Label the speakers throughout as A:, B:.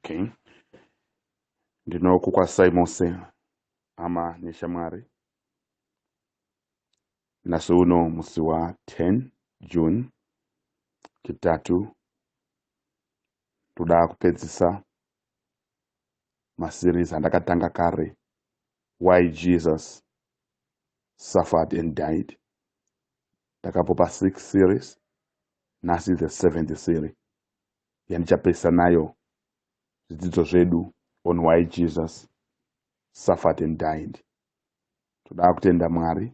A: Okay. Ndinoku kwa Simose ama neshamwari. Naso uno musi wa 10 June kitatu toda kupedzisa maseries andakatanga kare Why Jesus Suffered and Died. Takapopa 6 series. Nasi the 7th series. Yandichapesa nayo zvidzidzo zvedu on why Jesus suffered and died. Toda kutenda Mwari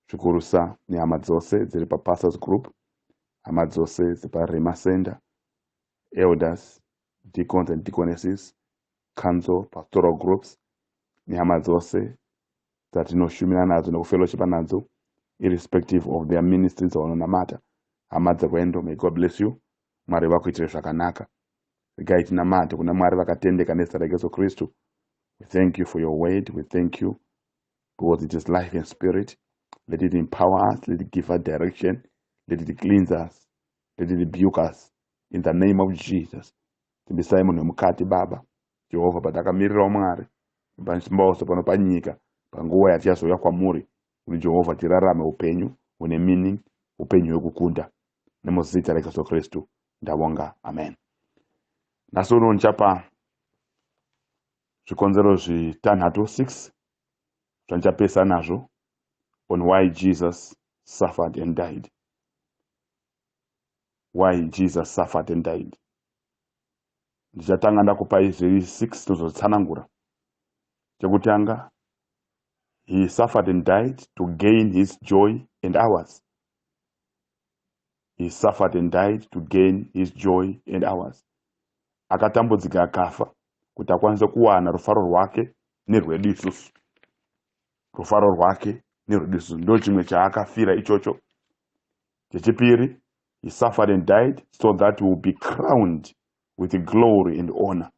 A: zvikurusa nehama dzose dziri paPastors Group, hama dzose dzipa Rema Center, elders, deacons and deaconesses, council, pastoral groups, nehama dzose dzatinoshumira nadzo nekufellowshipa nadzo, irrespective of their ministries avanonamata. Hama dzerwendo, may God bless you. Mwari vakuitire zvakanaka. Regai tinamate kuna Mwari vakatendeka nezita raJesu Kristu. We thank you for your word. We thank you because it is life and spirit. Let it empower us. Let it give us direction. Let it cleanse us. Let it rebuke us. In the name of Jesus. Timbisai munhu mukati Baba. Jehovah patakamirira Mwari. Panzvimbo pano panyika. Panguva yatichazouya kwamuri. Uni Jehovah tirarame upenyu. Une meaning. Upenyu hwekukunda. Nemuzita raJesu Kristu. Ndavonga. Amen. Naso uno ndichapa zvikonzero zvitanhatu 6 zvandichapesa nazvo on why Jesus suffered and died. Why Jesus suffered and died. Ndichatanga ndakupai zviri 6 tozotsanangura. Chekutanga, he suffered and died to gain his joy and ours. He suffered and died to gain his joy and ours. Akatambudzika akafa kuti akwanise kuwana rufaro rwake nerwedu isusu. Rufaro rwake nerwedu isusu ndo chimwe chaakafira ichocho. Chechipiri, he suffered and died so that we will be crowned with glory and honor.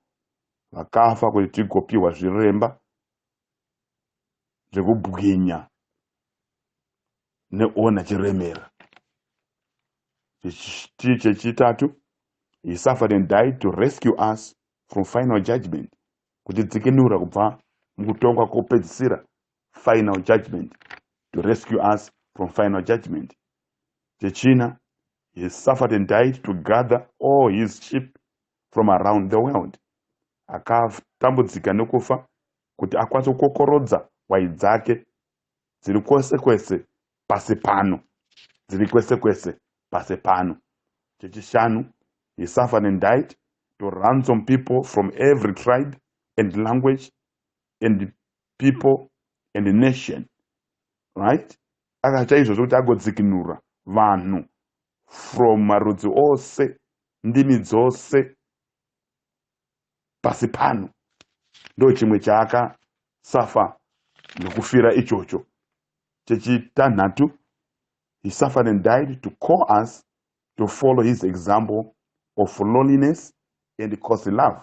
A: Vakafa kuti tigopiwa zviremba zvekubwinya neona chiremera. Chechitatu, he suffered and died to rescue us from final judgment. Kuti tikenura kubva mukutongwa kopedzisira, final judgment. To rescue us from final judgment. Chechina, he suffered and died to gather all his sheep from around the world. Akatambudzika nekufa kuti akwanise kukokorodza wai dzake dziri kwese kwese pasi pano. Dziri kwese kwese pasi pano. Chechishanu, he suffered and died to ransom people from every tribe and language and people and nation. Right? Akaita izvozvo kuti agodzikinura vanhu from marudzi ose, ndimi dzose pasi pano. Ndo chimwe chaakasafa nokufira ichocho. Chechitanhatu, he suffered and died to call us to follow his example of lowliness and costly love.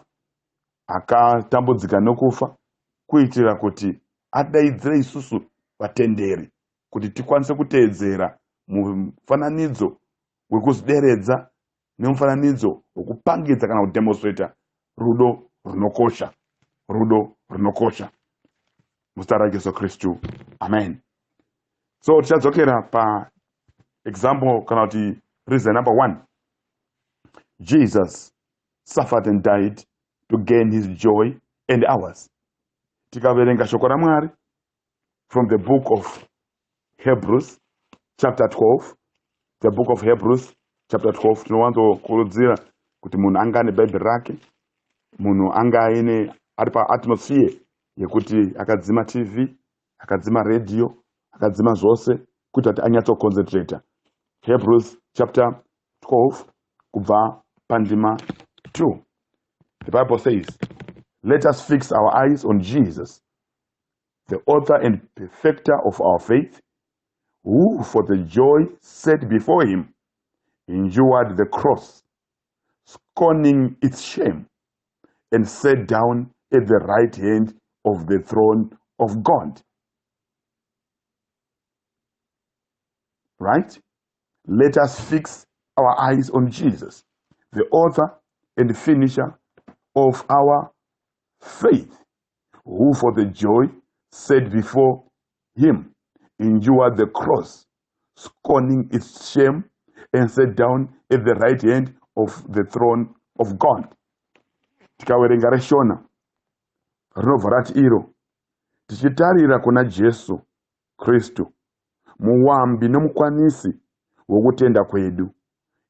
A: Akatambudzika nokufa kuitira kuti adaidzire isusu vatenderi kuti tikwanise kuteedzera mufananidzo wekuzvideredza nemufananidzo wekupangidza kana kudemonstrata rudo runokosha. Rudo runokosha. Muzita raJesu Kristu. Amen. So tichadzokera pa example kana kuti reason number 1. Jesus suffered and died to gain his joy and ours. Tikaverenga shoko raMwari from the book of Hebrews chapter 12. The book of Hebrews chapter 12. Tinowanzokurudzira kuti munhu anga ane bhaibheri rake, munhu anga aine ari pa atmosphere yekuti akadzima TV, akadzima radio, akadzima zvose kuti ati anyatsoconcentrata. Hebrews chapter 12 kubva pandima 2. The Bible says, let us fix our eyes on Jesus, the author and perfecter of our faith, who for the joy set before him endured the cross, scorning its shame, and sat down at the right hand of the throne of God. Right? Let us fix our eyes on Jesus, the author and finisher of our faith, who for the joy set before him endured the cross, scorning its shame, and sat down at the right hand of the throne of God. Tikawerenga reshona rinobva rati iro, tichitarira kuna Jesu Kristu, muwambi nomukwanisi wokutenda kwedu,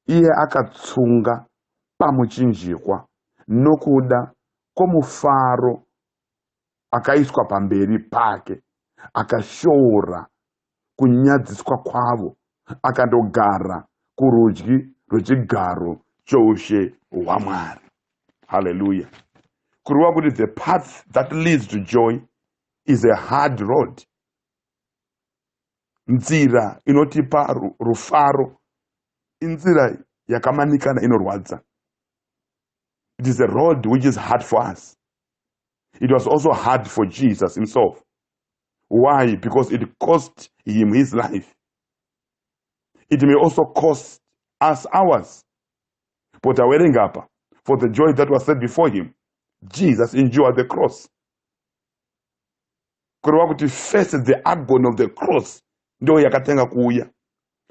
A: iye akatsunga pamuchinjikwa nokuda kwomufaro akaiswa pamberi pake, akashora kunyadziswa kwavo, akandogara kurudyi rwechigaro choushe hwaMwari. Hallelujah. Kureva kuti the path that leads to joy is a hard road. Nzira inotipa rufaro, inzira yakamanikana inorwadza. It is a road which is hard for us. It was also hard for Jesus himself. Why? Because it cost him his life. It may also cost us ours. But awerengapa, for the joy that was set before him, Jesus endured the cross. Kureva kuti first the agony of the cross ndo yakatenga kuuya.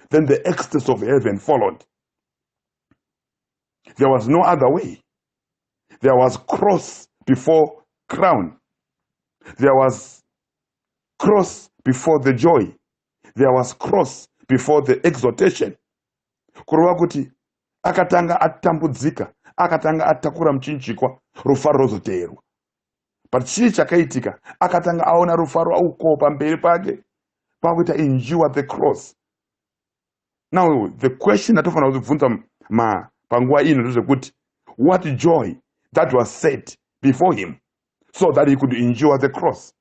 A: Then the ecstasy of heaven followed. There was no other way. There was cross before crown. There was cross before the joy. There was cross before the exaltation. Kureva kuti akatanga atambudzika, akatanga atakura muchinjikwa, rufaro rozoteerwa. But chii chakaitika, akatanga aona rufaro auko pamberi pake, pakuita endure the cross. Now the question atofana kuzibvunza panguva ino ndezvekuti, what joy that was set before him so that he could endure the cross?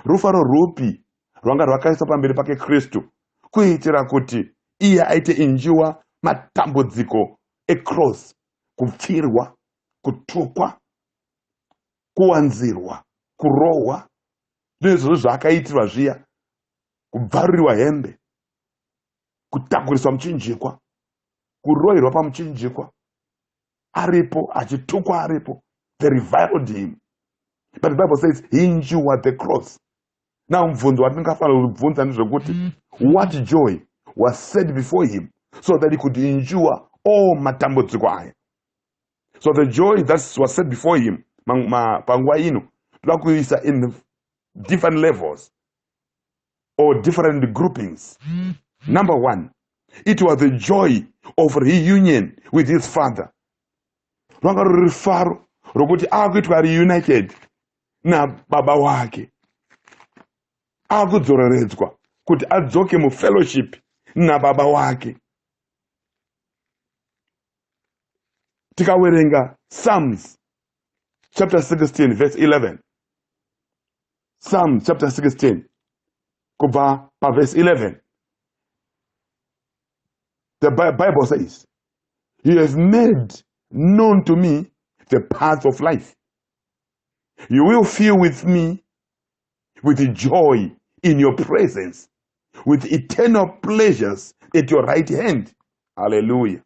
A: Rufaro rupi rwanga rwakaiswa pamberi pake Kristu kuitira kuti iye aite endure matambudziko ecross, kupfirwa, kutukwa, kuwanzirwa, kurohwa, ndizvo zvaakaitirwa zviya, kubvarurirwa hembe, kutakuriswa muchinjikwa, kurohirwa pamuchinjikwa, aripo achitukwa aripo. They reviled him. But the Bible says he endured the cross. Now mvunzo watingafanira kubvunza ndezvekuti, what joy was set before him so that he could endure all matambudziko aya? So the joy that was set before him panguva ino toda kuisa in different levels or different groupings. Number one, it was the joy of reunion with his father. Rwanga ruri faro rokuti akuitwa reunited nababa wake, akudzoreredzwa kuti adzoke mufellowship nababa wake. Tikawerenga Psalms chapter 16 verse 11. Psalm chapter 16 kubva pa verse 11. The Bible says, "You have made known to me the path of life. You will fill with me with joy in your presence, with eternal pleasures at your right hand." Hallelujah.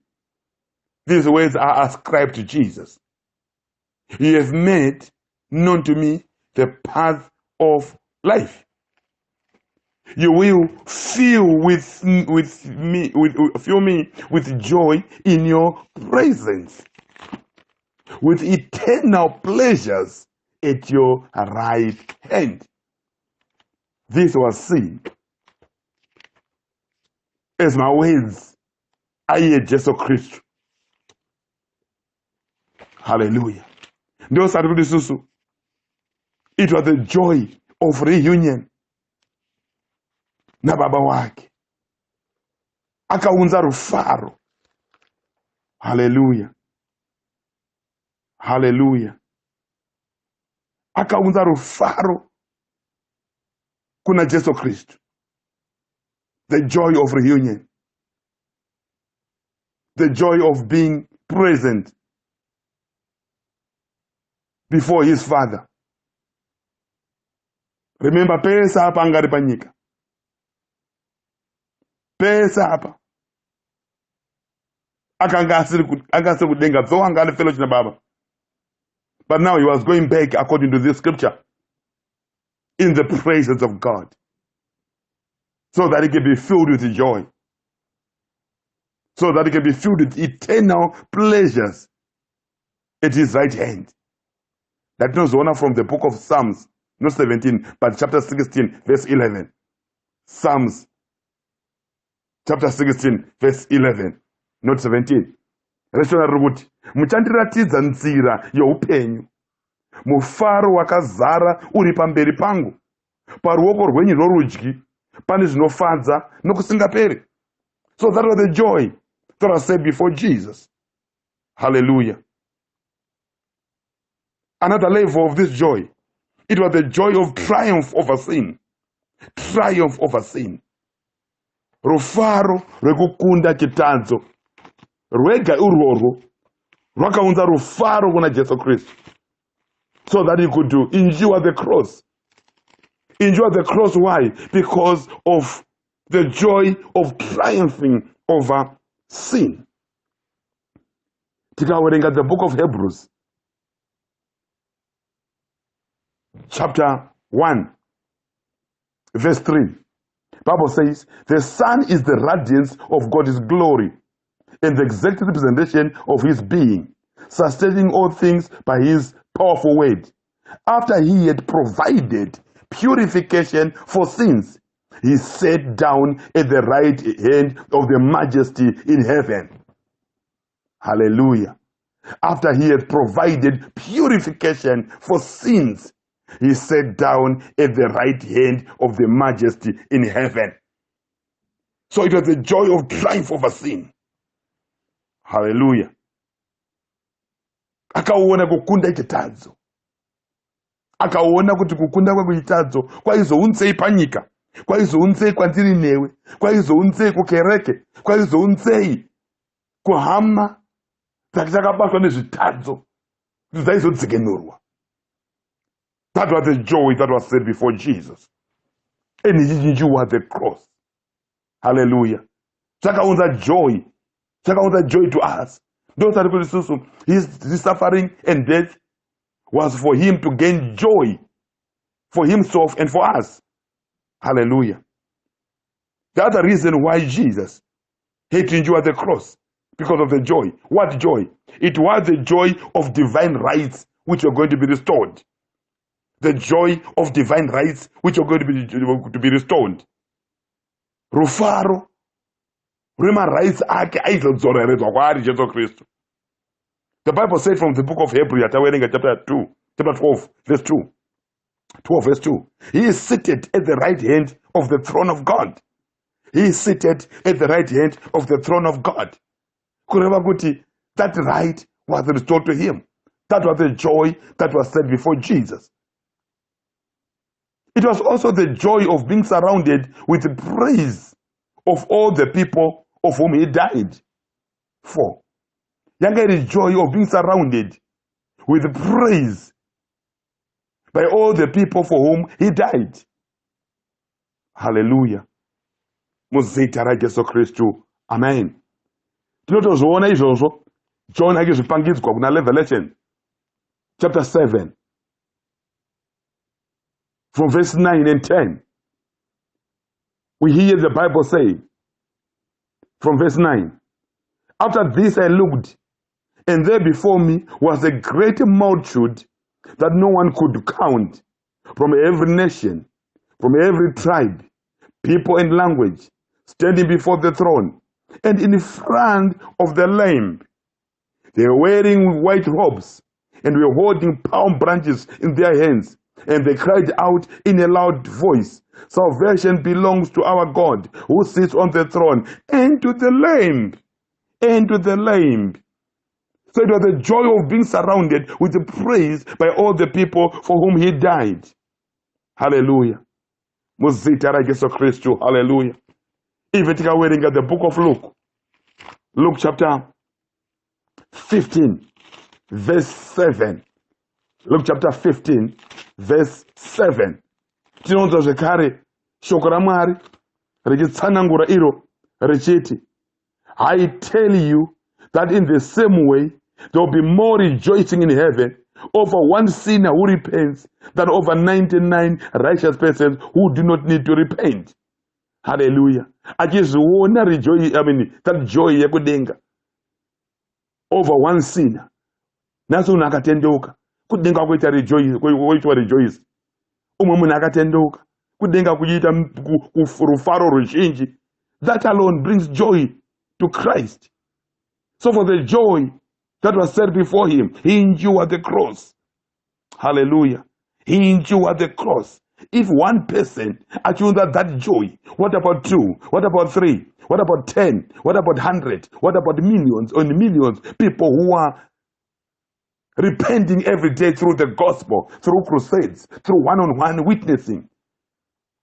A: These words are ascribed to Jesus. You have made known to me the path of life. You will fill me with joy in your presence, with eternal pleasures at your right hand. This was seen as my words aiye Jesu Kristu. Hallelujah. Ndio sari susu. It was the joy of reunion na baba wake. Akaunza rufaro. Hallelujah. Hallelujah. Akaunza rufaro kuna Jesu Kristu. The joy of reunion. The joy of being present before his father. Remember, pesa hapa angari panyika. Pesa hapa. Akanga asiri kudenga, so angari fellowship na baba. But now he was going back according to this scripture in the praises of God, so that he can be filled with joy, so that he can be filled with eternal pleasures at his right hand. That knows one from the book of Psalms, not 17, but chapter 16, verse 11. Psalms, chapter 16, verse 11, not 17. Reshona rukuti, muchandiratidza nzira youpenyu, mufaro wakazara uri pamberi pangu, paruoko rwenyu rworudyi pane zvinofadza nokusingaperi. So that was the joy that was set before Jesus. Hallelujah. Another level of this joy, it was the joy of triumph over sin. Triumph over sin. Rufaro rwekukunda chitadzo rwega urworwo rwakaunza rufaro kuna Jesu Kristu, so that he could endure the cross. Endure the cross. Why? Because of the joy of triumphing over sin. Tikawerenga the book of Hebrews, chapter 1, verse 3. Bible says, the Son is the radiance of God's glory and the exact representation of his being, sustaining all things by his powerful word. After he had provided purification for sins, he sat down at the right hand of the majesty in heaven. Hallelujah. After he had provided purification for sins, he sat down at the right hand of the majesty in heaven. So it was the joy of triumph over sin. Hallelujah. Akaona kukunda chitadzo. Akaona kuti kukunda kwekuchitadzo kwaizounzei panyika, kwaizounzei kwandiri newe, kwaizounzei kukereke, kwaizounzei kuhama dzakakabatwa nezvitadzo kuti dzaizodzikinurwa. That was the joy that was set before Jesus. And he was the cross. Hallelujah. Chakaunza joy. Chakaunza joy to us. Those are the his suffering and death was for him to gain joy for himself and for us. Hallelujah. The other reason why Jesus had to endure the cross, because of the joy. What joy? It was the joy of divine rights which are going to be restored. The joy of divine rights which are going to be restored. Rufaro rema rights ake aizodzoreredzwa kwaari Jesu Kristu. The Bible said from the book of Hebrews, chapter 12, verse 2. 12, verse 2. He is seated at the right hand of the throne of God. He is seated at the right hand of the throne of God. Kureva kuti, that right was restored to him. That was the joy that was set before Jesus. It was also the joy of being surrounded with the praise of all the people of whom he died for. Yanga is joy of being surrounded with praise by all the people for whom he died. Hallelujah. Muzita ra Jesu Kristu. Amen. Tinotozvoona izvozvo John akizvipangidzwa kuna Revelation chapter 7 from verse 9 and 10. We hear the Bible say from verse 9, after this I looked, and there before me was a great multitude that no one could count, from every nation, from every tribe, people and language, standing before the throne, and in front of the Lamb. They were wearing white robes, and were holding palm branches in their hands, and they cried out in a loud voice, salvation belongs to our God, who sits on the throne, and to the Lamb, and to the Lamb. So it was the joy of being surrounded with the praise by all the people for whom he died. Hallelujah. Muzita ra Jesu Kristu. Hallelujah. Even tikawerenga the book of Luke. Luke chapter 15, verse 7. Luke chapter 15, verse 7. Tinonzwa zvekare shoko raMwari richitsanangura iro richiti, I tell you that in the same way there will be more rejoicing in heaven over one sinner who repents than over 99 righteous persons who do not need to repent. Hallelujah. Achiziona that joy yekudenga over one sinner. Naso unakatendeuka. Kudenga kuita rejoice. Umwe munhu akatendeuka. Kudenga kuita rufaro ruzhinji. That alone brings joy to Christ. So for the joy that was set before him, he endured the cross. Hallelujah. He endured the cross. If one person achieved that joy, what about 2? What about 3? What about 10? What about 100? What about millions and millions? People who are repenting every day through the gospel, through crusades, through one-on-one witnessing.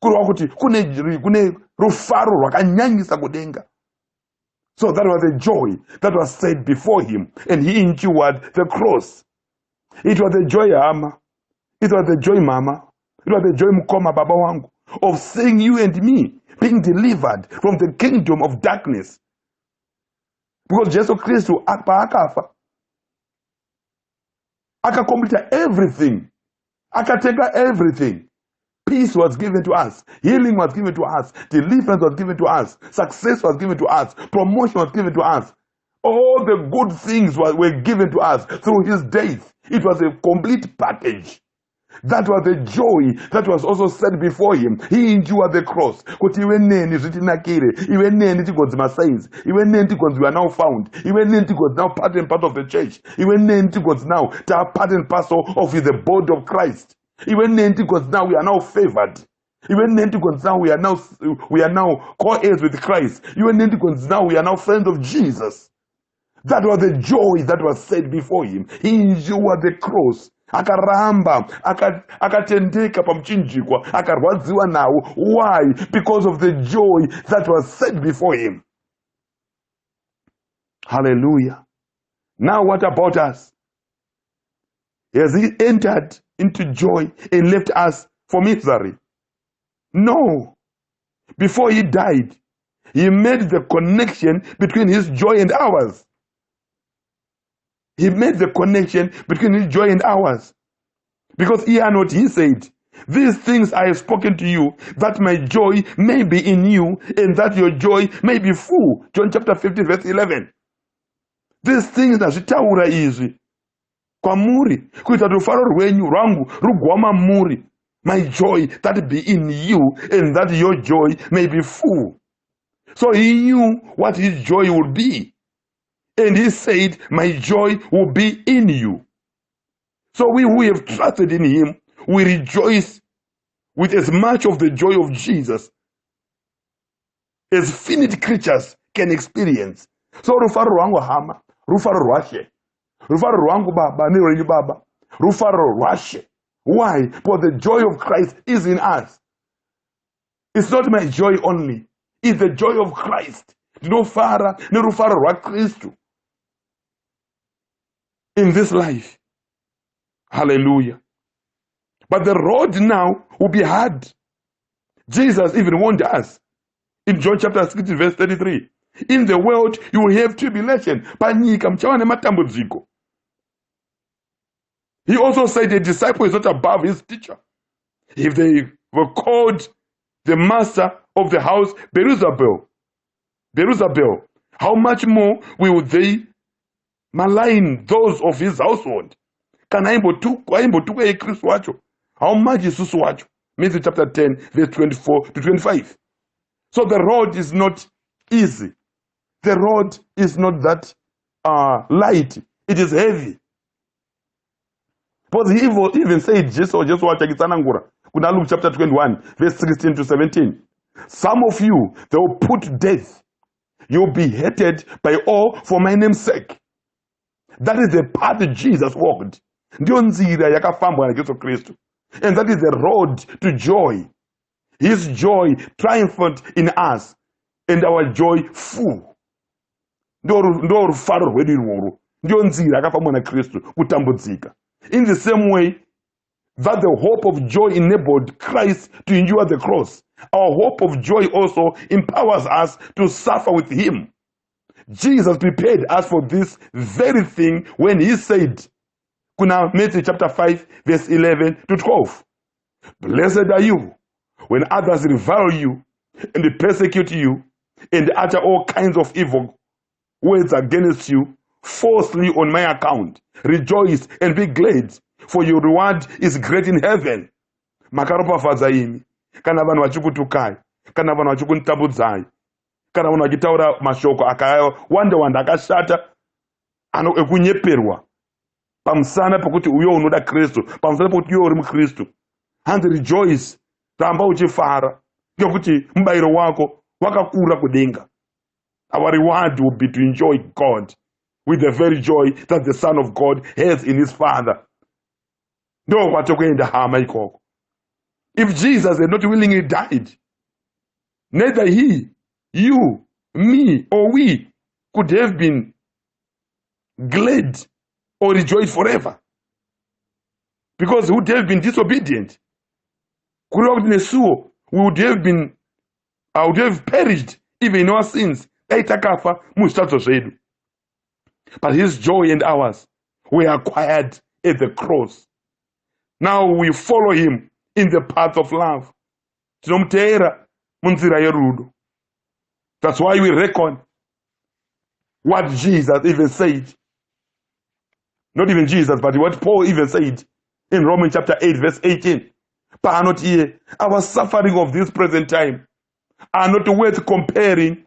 A: Kune rufaro rwakanyanyisa kudenga. So that was the joy that was set before him, and he endured the cross. It was the joy, Ama. It was the joy, Mama. It was the joy, Mukoma, Baba wangu, of seeing you and me being delivered from the kingdom of darkness. Because Jesus Christ akafa. Akacomplete everything. Akateka everything. Peace was given to us. Healing was given to us. Deliverance was given to us. Success was given to us. Promotion was given to us. All the good things were given to us through his death. It was a complete package. That was the joy that was also set before him. He endured the cross. Kuti iwe neni zvitinakire, iwe neni tigodzi masainzi, iwe neni tigodzi we are now found, iwe neni tigodzi now part and part of the church, iwe neni tigodzi now to are part and parcel of the body of Christ. Even then, because now we are now favored. Even then, because now we are now co-heirs with Christ. Even then, because now we are now friends of Jesus. That was the joy that was set before him. He endured the cross. Akaramba, akatendeka pamuchinjikwa, akarwadziwa nawo. Why? Because of the joy that was set before him. Hallelujah. Now what about us? Has he entered into joy and left us for misery? No. Before he died, he made the connection between his joy and ours. He made the connection between his joy and ours. Because he said, these things I have spoken to you, that my joy may be in you, and that your joy may be full. John chapter 15, verse 11. These things ndazvitaura izvi kwamuri kuita rufaro rwenyu rwangu rugwama muri, my joy that be in you, and that your joy may be full. So he knew what his joy would be, and he said, my joy will be in you. So we who have trusted in him, we rejoice with as much of the joy of Jesus as finite creatures can experience. So rufaro rwangu hama, rufaro rwashe, rufaro rwangu baba nerwenyu baba, rufaro rwashe. Why? Because the joy of Christ is in us. It's not my joy only. It's the joy of Christ. Tinofara nerufaro rwaKristu in this life. Hallelujah. But the road now will be hard. Jesus even warned us in John chapter 16 verse 33. In the world you will have tribulation. Panyika mchawa nematambudziko. He also said the disciple is not above his teacher. If they were called the master of the house Beelzebul, how much more will they malign those of his household? How much is Susu wacho? Matthew chapter 10 verse 24 to 25. So the road is not easy. The road is not that light. It is heavy. But he even said, Jesus wachakitsanangura, kuna Luke chapter 21, verse 16 to 17. Some of you, they will put to death. You'll be hated by all for my name's sake. That is the path that Jesus walked. Ndiyo nzira yakafambwa na Yesu Kristu. And that is the road to joy. His joy triumphant in us, and our joy full. Ndo rufaro rwedu irworwo. Ndiyo nzira yakafambwa na Kristu kutambudzika. In the same way that the hope of joy enabled Christ to endure the cross, our hope of joy also empowers us to suffer with him. Jesus prepared us for this very thing when he said, Kuna Matthew chapter 5 verse 11 to 12. Blessed are you when others revile you and persecute you and utter all kinds of evil words against you falsely on my account. Rejoice and be glad, for your reward is great in heaven. Makaropafadza imi kana vanhu vachikutukai, kana vanhu vachikunitambudzai, kana vanhu vachitaura mashoko akawanda akashata ekunyeperwa pamusana pekuti uyo unoda Kristu, pamusana pekuti uyo uri muKristu. Hanzi rejoice, ramba uchifara, ngekuti mubayiro wako wakakura kudenga. Our reward will be to enjoy God with the very joy that the Son of God has in his Father. Ndo kwatokuenda hama ikoko. If Jesus had not willingly died, neither he, you, me, or we could have been glad or rejoiced forever. Because we would have been disobedient. We would have perished even in our sins. But his joy and ours were acquired at the cross. Now we follow him in the path of love. That's why we reckon what Jesus even said. Not even Jesus, but what Paul even said in Romans chapter 8 verse 18. Our suffering of this present time are not worth comparing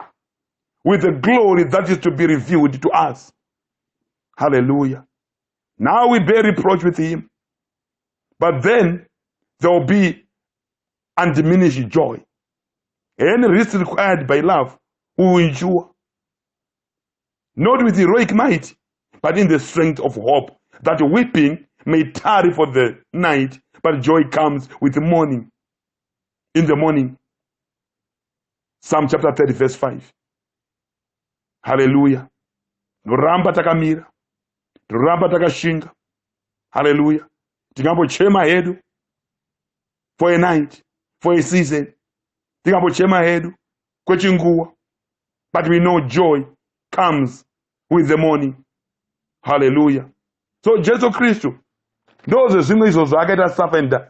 A: with the glory that is to be revealed to us. Hallelujah. Now we bear reproach with him, but then there will be undiminished joy. Any risk required by love we will endure, not with heroic might, but in the strength of hope, that weeping may tarry for the night, but joy comes with the morning. In the morning. Psalm chapter 30 verse 5. Hallelujah. Ramba takamira. Ramba takashinga. Hallelujah. Tingambochema hedu for a night, for a season. Tingambochema hedu kwechinguwa. But we know joy comes with the morning. Hallelujah. So Jesus Christ, those things also akaita suffer and die.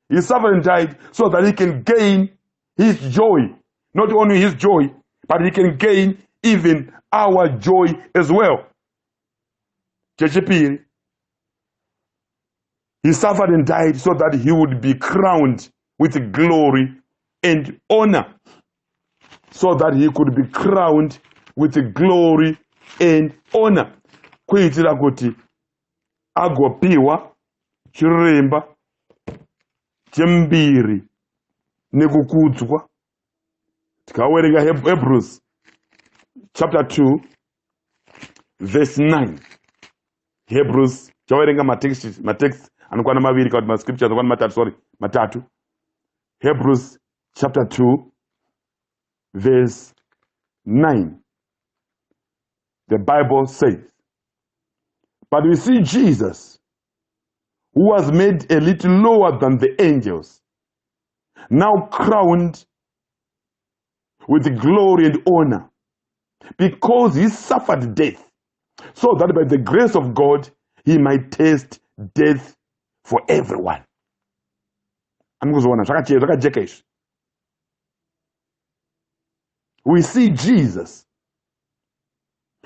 A: He suffered and died so that he can gain his joy. Not only his joy, but he can gain even our joy as well. Chechipiri. He suffered and died so that he would be crowned with glory and honor. So that he could be crowned with glory and honor. Kuitira kuti agopiwa chiremba chembiri nekukudzwa. Tikawerenga Hebrews chapter 2 verse 9. Hebrews chawerenga matext anokwana maviri kana ma scriptures anokwana matatu. Hebrews chapter 2 verse 9. The Bible says, but we see Jesus, who was made a little lower than the angels, now crowned with glory and honor, because he suffered death, so that by the grace of God he might taste death for everyone. We see Jesus,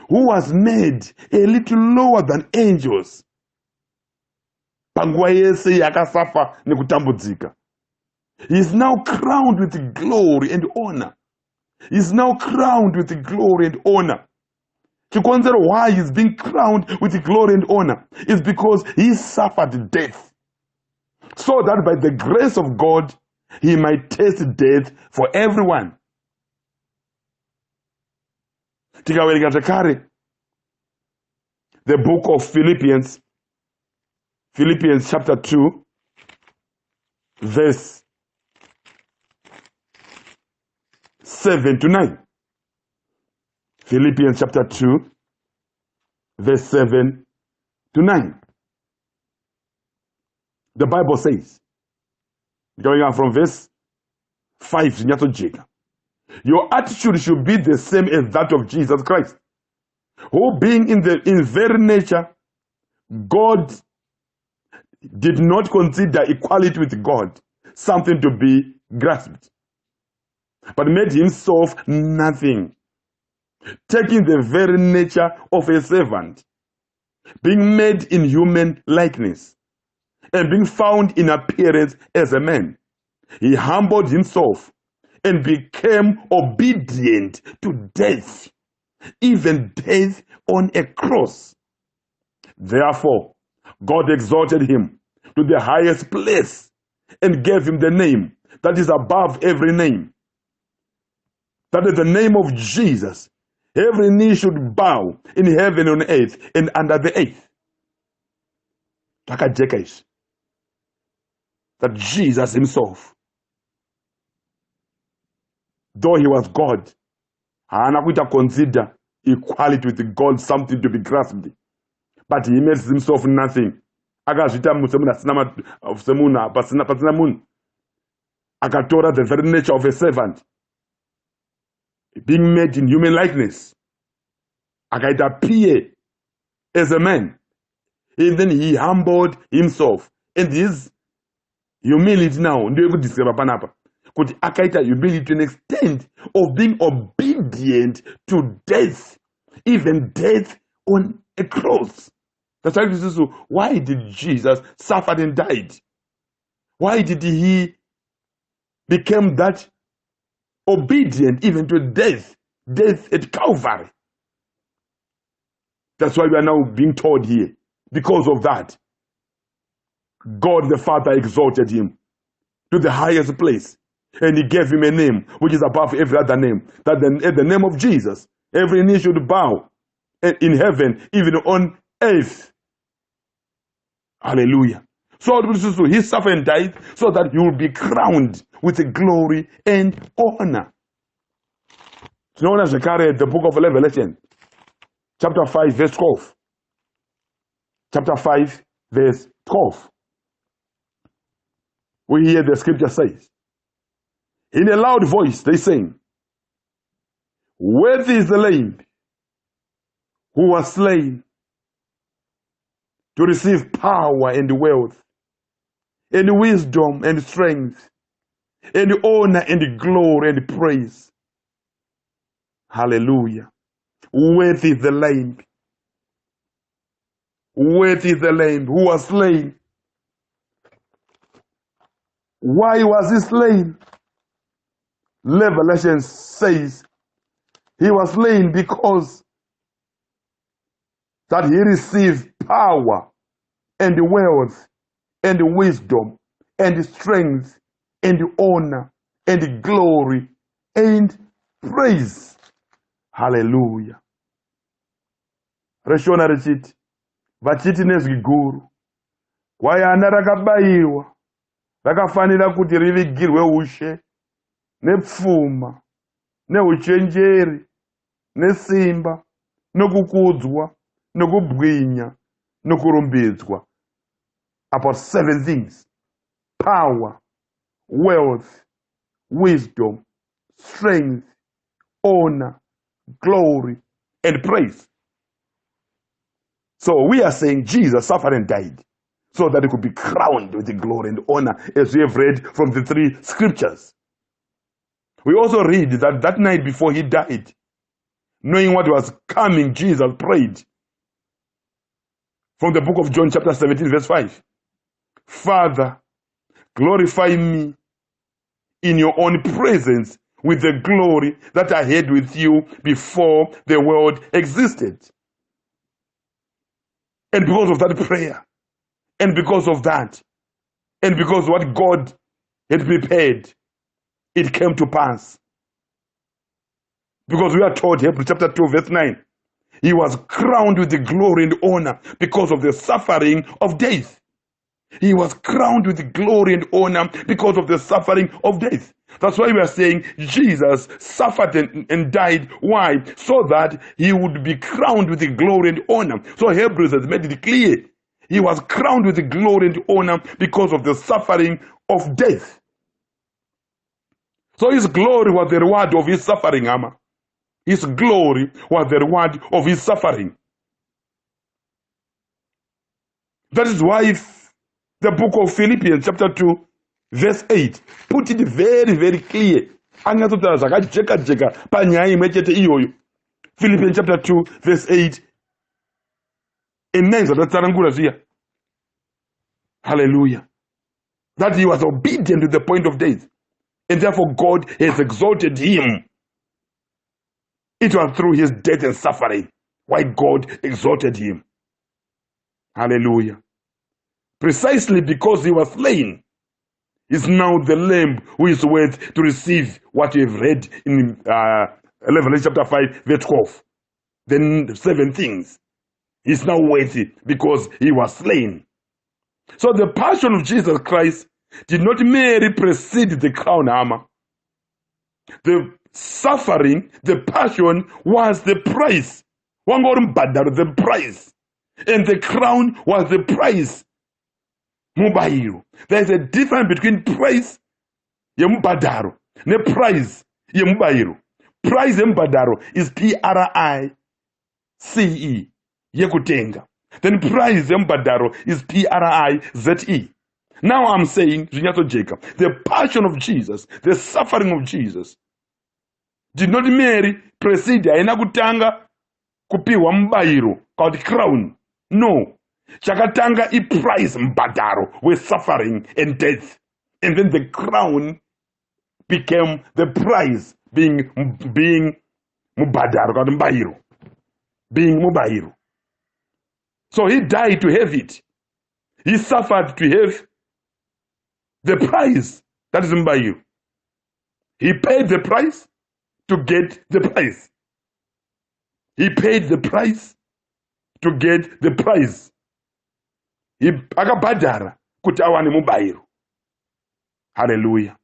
A: who was made a little lower than angels. Panguwa yese yakasafa nekutambudzika. He is now crowned with glory and honor. He is now crowned with glory and honor. To consider why he is being crowned with glory and honor is because he suffered death, so that by the grace of God he might taste death for everyone. Tikawerenga zvakare the book of Philippians chapter 2 verse 7 to 9. Philippians chapter 2 verse 7 to 9. The Bible says, going on from verse 5, your attitude should be the same as that of Jesus Christ, who being in very nature God, did not consider equality with God something to be grasped, but made himself nothing, taking the very nature of a servant, being made in human likeness, and being found in appearance as a man. He humbled himself and became obedient to death, even death on a cross. Therefore, God exalted him to the highest place and gave him the name that is above every name. That is the name of Jesus. Every knee should bow in heaven, on earth, and under the earth. That Jesus himself, though he was God, haana kuita consider equality with God something to be grasped, but he made himself nothing. Akazvita semunhu pasina munhu, akatora the very nature of a servant, being made in human likeness, akaita appear as a man, and then he humbled himself. And his humility now, ndio kudiscribe panapa, kuti akaita humility to an extent of being obedient to death, even death on a cross. That's why this is so. Why did Jesus suffer and died? Why did he become that obedient even to death at Calvary? That's why we are now being told here. Because of that, God the Father exalted him to the highest place, and he gave him a name which is above every other name, that at the name of Jesus every knee should bow, in heaven, even on earth. Hallelujah. So he suffered and died so that he will be crowned with glory and honor. Known as the book of Revelation, chapter 5, verse 12. Chapter 5, verse 12. We hear the scripture says, in a loud voice they sing, worthy is the Lamb who was slain to receive power and wealth, and wisdom and strength, and honor and glory and praise. Hallelujah. Worthy is the Lamb. Worthy is the Lamb who was slain. Why was he slain? Revelation says he was slain because that he received power and wealth and wisdom and strength and honor and glory and praise. Hallelujah. Reshona richiti vachiti nezwi guru, gwayana rakabayirwa rakafanira kuti rivigirwe ushe nepfuma neuchenjeri nesimba nokukudzwa nokubwinya nokurumbidzwa, about 7 things: power, wealth, wisdom, strength, honor, glory, and praise. So we are saying Jesus suffered and died so that he could be crowned with the glory and honor, as we have read from the 3 scriptures. We also read that that night before he died, knowing what was coming, Jesus prayed from the book of John chapter 17 verse 5. Father, glorify me in your own presence with the glory that I had with you before the world existed. And because of that prayer, and because of that, and because what God had prepared, it came to pass. Because we are told, Hebrews chapter 2 verse 9, he was crowned with the glory and honor because of the suffering of death. He was crowned with the glory and honor because of the suffering of death. That's why we are saying Jesus suffered and died. Why? So that he would be crowned with the glory and honor. So Hebrews has made it clear. He was crowned with the glory and honor because of the suffering of death. So his glory was the reward of his suffering, Amma. His glory was the reward of his suffering. That is why The book of Philippians chapter 2 verse 8 put it very, very clear. Angatota zvakajeka panyaya imwe chete iyoyo. Philippians chapter 2 verse 8 and 9 zvatatsanangura zviya. Hallelujah. That he was obedient to the point of death, and therefore God has exalted him. It was through his death and suffering why God exalted him. Hallelujah. Precisely because he was slain, is now the Lamb who is worth to receive what we have read in Revelation chapter 5 verse 12. The 7 things. He's now worthy because he was slain. So the passion of Jesus Christ did not merely precede the crown armor. The suffering, the passion was the price. The price. And the crown was the price. Mubairo. There's a difference between price yemubadaro ne price yemubairo. Price yemubadaro is PRICE yekutenga. Then price yemubadaro is PRIZE. Now I'm saying, Jacob, the passion of Jesus, the suffering of Jesus, did not merely precede aina kutanga kupiwa mubairo called crown. No. Chakatanga I price mbadaro with suffering and death. And then the crown became the prize being mubadaro called mbairo. Being mubairo. So he died to have it. He suffered to have the price, that is mbairo. He paid the price to get the price. He paid the price to get the price. He akabhadhara kuti awane mubairo. Hallelujah.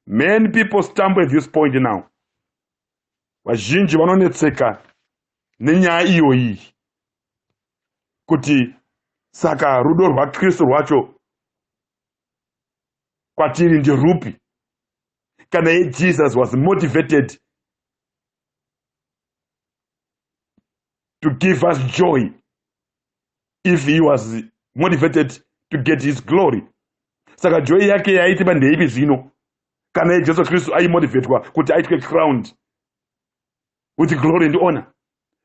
A: Many people stumble at this point now. Vazhinji vanonetseka nenyaya iyoyi. Kuti saka rudo rwaKristu rwacho kwatiri nderupi. Kana Jesus was motivated to give us joy if he was motivated to get his glory. Saka joy yake yaiti bandeipi zvino. Kana Jesu Kristu aimotivetwa kuti aitwe crowned with glory and honor.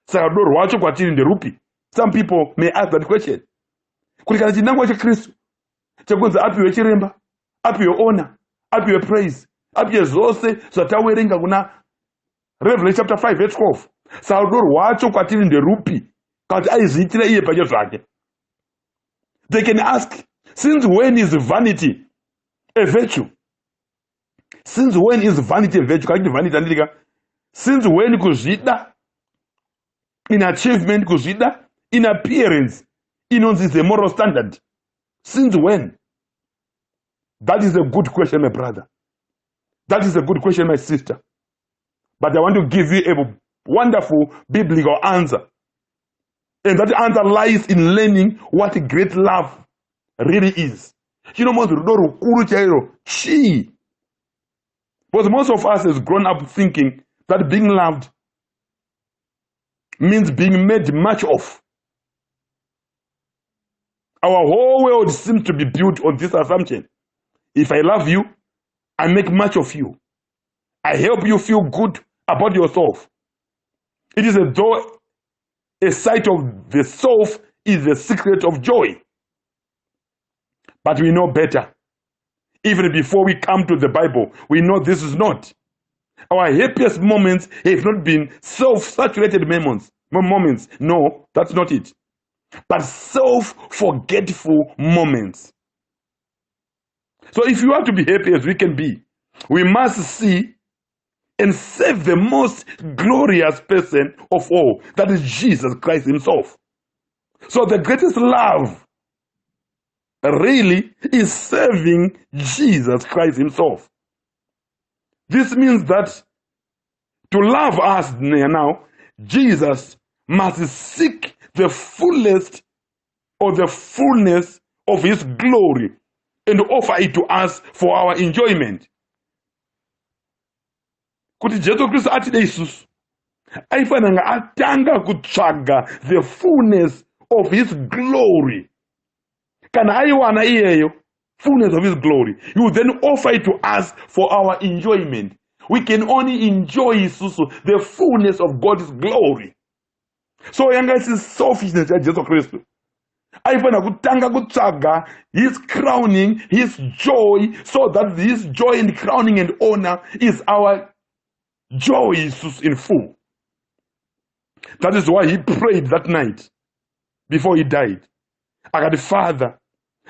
A: Saka rudo rwacho kwatiri nderupi. Some people may ask that question. Kuti kana chinangwa cheKristu chekunzi apiwe chiremba, apiwe honor, apiwe praise, apiwe zvose zvatawerenga kuna Revelation chapter 5 verse 12. Saka rudo rwacho kwatiri nderupi kuti aizviitira iye pache zvake. They can ask, since when is vanity a virtue? Since when is vanity a virtue? Since when kuzvida, in achievement kuzvida, in appearance, is a moral standard. Since when? That is a good question, my brother. That is a good question, my sister. But I want to give you a wonderful biblical answer. And that answer lies in learning what great love really is. Because most of us has grown up thinking that being loved means being made much of. Our whole world seems to be built on this assumption. If I love you, I make much of you. I help you feel good about yourself. It is as though a sight of the self is the secret of joy. But we know better. Even before we come to the Bible, we know this is not. Our happiest moments have not been self-saturated moments. No, that's not it. But self-forgetful moments. So if you want to be happy as we can be, we must see and save the most glorious person of all, that is Jesus Christ himself. So the greatest love really is serving Jesus Christ himself. This means that to love us now, Jesus must seek the fullest or the fullness of his glory and offer it to us for our enjoyment. Kuti Jesu Kristu atide isusu aifananga atanga kutsvaga the fullness of his glory kana aiwana iyeyo fullness of his glory, he will then offer it to us for our enjoyment. We can only enjoy the fullness of God's glory. So yanga isi selfishness ya Jesu Kristu aifana kutanga kutsvaga his crowning, his joy, so that his joy and crowning and honor is our joy in full. That is why he prayed that night before he died. God, Father,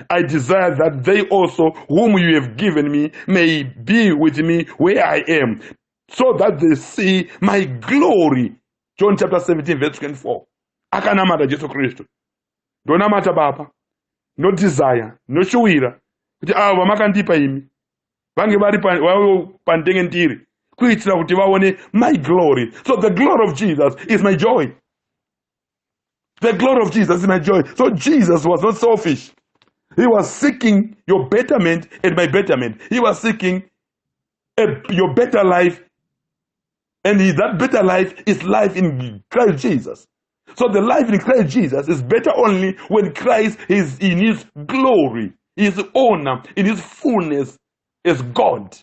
A: I desire that they also, whom you have given me, may be with me where I am, so that they see my glory. John chapter 17, verse 24. Akanamata Jesu Kristu. Ndonamata Baba. No desire, no shuwira. Kuti ava makandipa imi. Vange vari pandenge ndiri. Kuitira kuti vaone my glory. So the glory of Jesus is my joy. The glory of Jesus is my joy. So Jesus was not selfish. He was seeking your betterment and my betterment. He was seeking your better life. And that better life is life in Christ Jesus. So the life in Christ Jesus is better only when Christ is in his glory, his honor, in his fullness as God.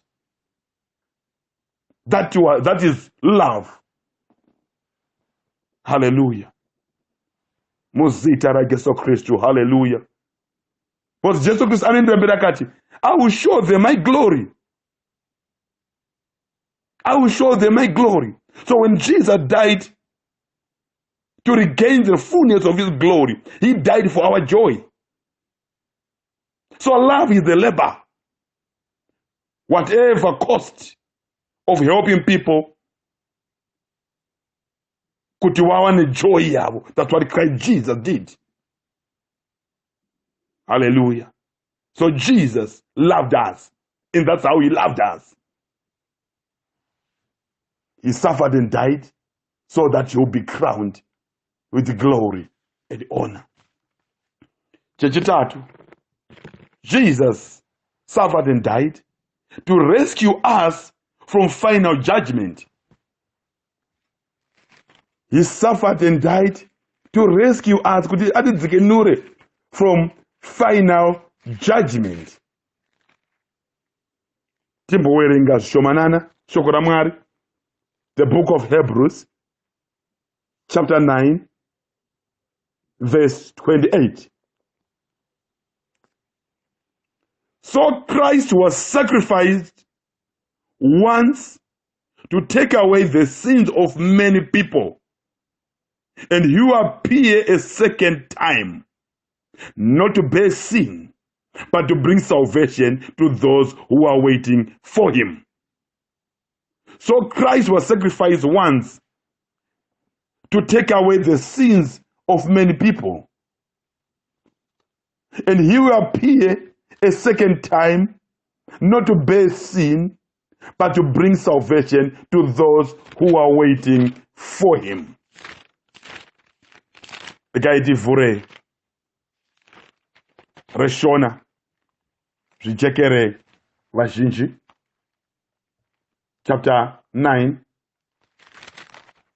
A: That is love. Hallelujah. Muzita ra Jesu Kristu. Hallelujah. But Jesus Christ anendembera kati, I will show them my glory. I will show them my glory. So when Jesus died to regain the fullness of his glory, he died for our joy. So love is the labor. Whatever cost of helping people, kuti wawane joy yavo. That's what Christ Jesus did. Hallelujah. So Jesus loved us, and that's how he loved us. He suffered and died so that you'll be crowned with glory and honor. Chechitatu, Jesus suffered and died to rescue us from final judgment. He suffered and died to rescue us from final judgment. Timbowerenga shomanana shoko la Mwari, the book of Hebrews chapter 9 verse 28. So Christ was sacrificed once to take away the sins of many people, and he will appear a second time, not to bear sin, but to bring salvation to those who are waiting for him. So Christ was sacrificed once to take away the sins of many people, and he will appear a second time, not to bear sin, but to bring salvation to those who are waiting for him. Vure reshona zvichekere vazhinji, chapter 9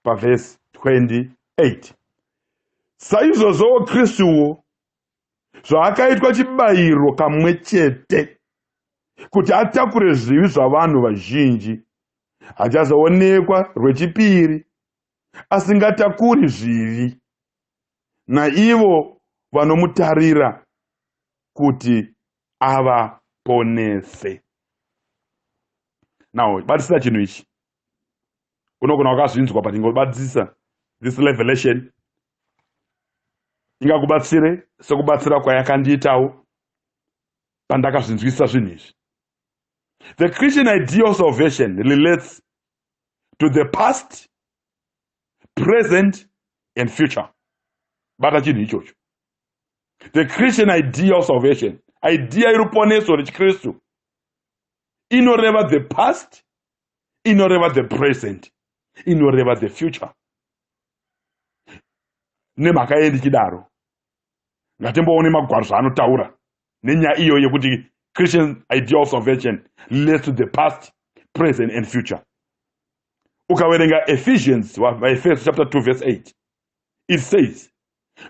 A: verse 28. Saizvozvo Kristuwo zvaakaitwa chibayiro kamwe chete kuti atakure zvivi zvavanhu vazhinji, hachazoonekwa rwechipiri asingatakuri zvivi naivo vanomutarira kuti avaponese. Now, batisira chinhu ichi. Unogona wakazvinzwa but ingobatsisa this revelation ingakubatsire sekubatsira kwayakandiitawo pandakazvinzwisisa zvinhu izvi. The Christian idea of salvation relates to the past, present, and future. Bata chinhu ichocho. The Christian idea of salvation, idea iruponeso rechikristu, inoreva the past, inoreva the present, inoreva the future. Nemhaka yendichidaro, ngatimboone magwaro zvaanotaura nenyaya iyo yekuti Christian idea of salvation relates to the past, present, and future. Ukawerenga Ephesians chapter 2 verse 8, it says,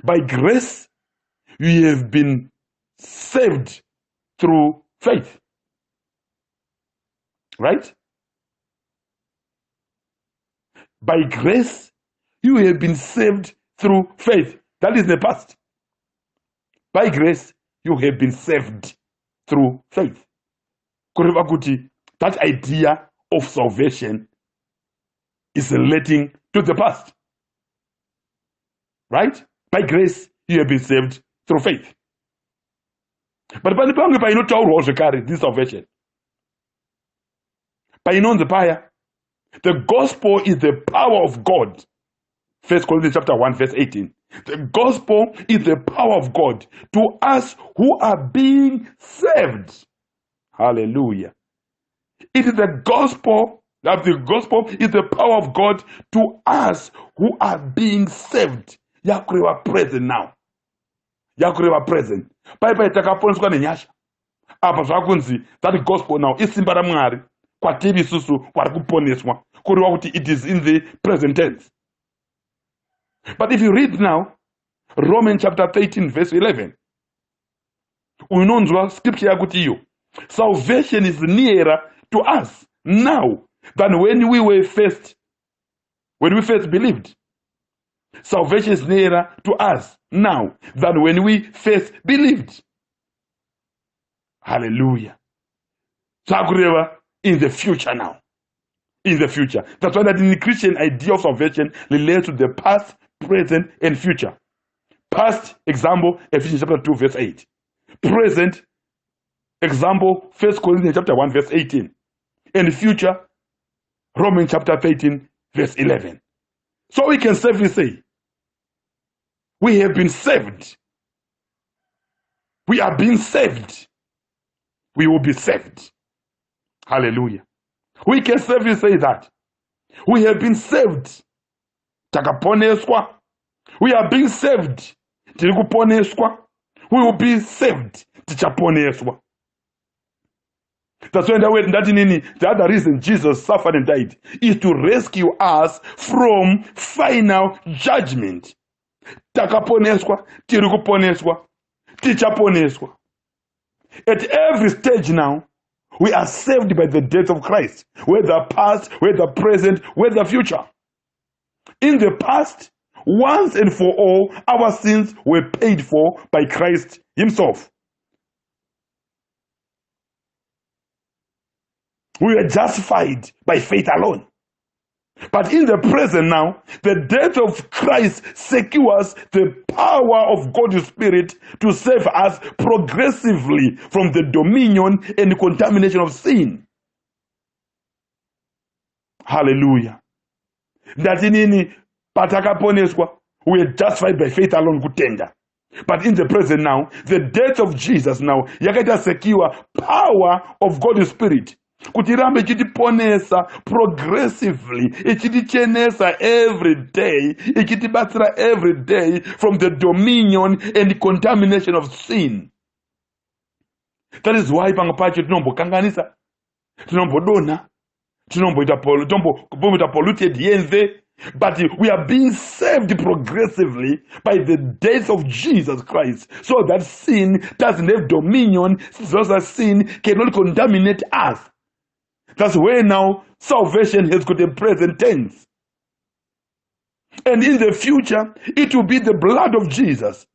A: by grace you have been saved through faith. Right? By grace, you have been saved through faith. That is the past. By grace, you have been saved through faith. Kureva kuti, that idea of salvation is relating to the past. Right? By grace, you have been saved through faith. But by this salvation. The gospel is the power of God. 1 Corinthians chapter 1, verse 18. The gospel is the power of God to us who are being saved. Hallelujah. It is the gospel, that the gospel is the power of God to us who are being saved. Yakureva present now. Yakureva present. Pai takaponeswa nenyasha. Apa zvakunzi that gospel now isimba raMwari kwatiri isusu kwari kuponeswa. Kureva kuti it is in the present tense. But if you read now Romans chapter 13 verse 11, unonzwa scripture yakuti iyo, salvation is nearer to us now than when we first believed. Salvation is nearer to us now than when we first believed. Hallelujah. Zakureva in the future now. In the future. That's why that in the Christian idea of salvation relates to the past, present, and future. Past example, Ephesians chapter 2, verse 8. Present example, 1 Corinthians chapter 1, verse 18. And future, Romans chapter 13, verse 11. So we can safely say, we have been saved. We are being saved. We will be saved. Hallelujah. We can safely say that. We have been saved. Takaponeswa. We are being saved. Tirikuponeswa. We will be saved. Tichaponeswa. That's why the other reason Jesus suffered and died is to rescue us from final judgment. Takaponeswa, tirikuponeswa, tichaponeswa. At every stage now, we are saved by the death of Christ, whether past, whether present, whether future. In the past, once and for all, our sins were paid for by Christ himself. We were justified by faith alone. But in the present now, the death of Christ secures the power of God's Spirit to save us progressively from the dominion and contamination of sin. Hallelujah. That in patakaponeswa, we are justified by faith alone kutenda. But in the present now, the death of Jesus now, yakaita secure power of God's Spirit. Kutirambe ichitiponesa progressively, ichitichenesa every day, ichitibatsira every day from the dominion and the contamination of sin. That is why pangapacho tinombokanganisa, tinombodona, tinomboita polluted yenze, but we are being saved progressively by the death of Jesus Christ, so that sin doesn't have dominion, so that sin cannot contaminate us. That's where now salvation has got a present tense. And in the future, it will be the blood of Jesus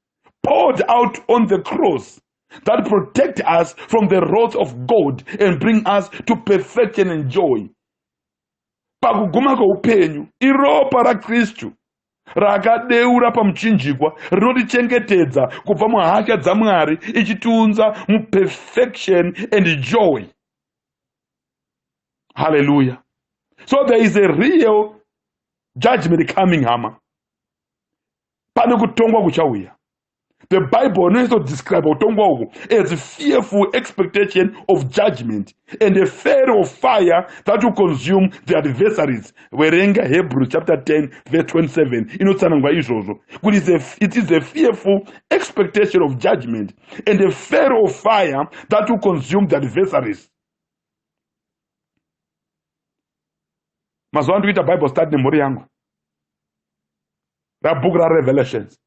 A: poured out on the cross that protect us from the wrath of God and bring us to perfection and joy. Pakuguma kweupenyu, iropa ra Kristu rakadeura pamuchinjikwa rinotichengetedza kubva muhasha dzaMwari ichitiunza mu perfection and joy. Hallelujah. So there is a real judgment coming, Hama. Pane kutongwa kuchauya. The Bible knows to describe utongwa as a fearful expectation of judgment and a fire of fire that will consume the adversaries. Werenga Hebrews chapter 10 verse 27. It is a fearful expectation of judgment and a fire of fire that will consume the adversaries. Mazuwa ndikuita Bible study nemhuri yangu. Ra book ra Revelations.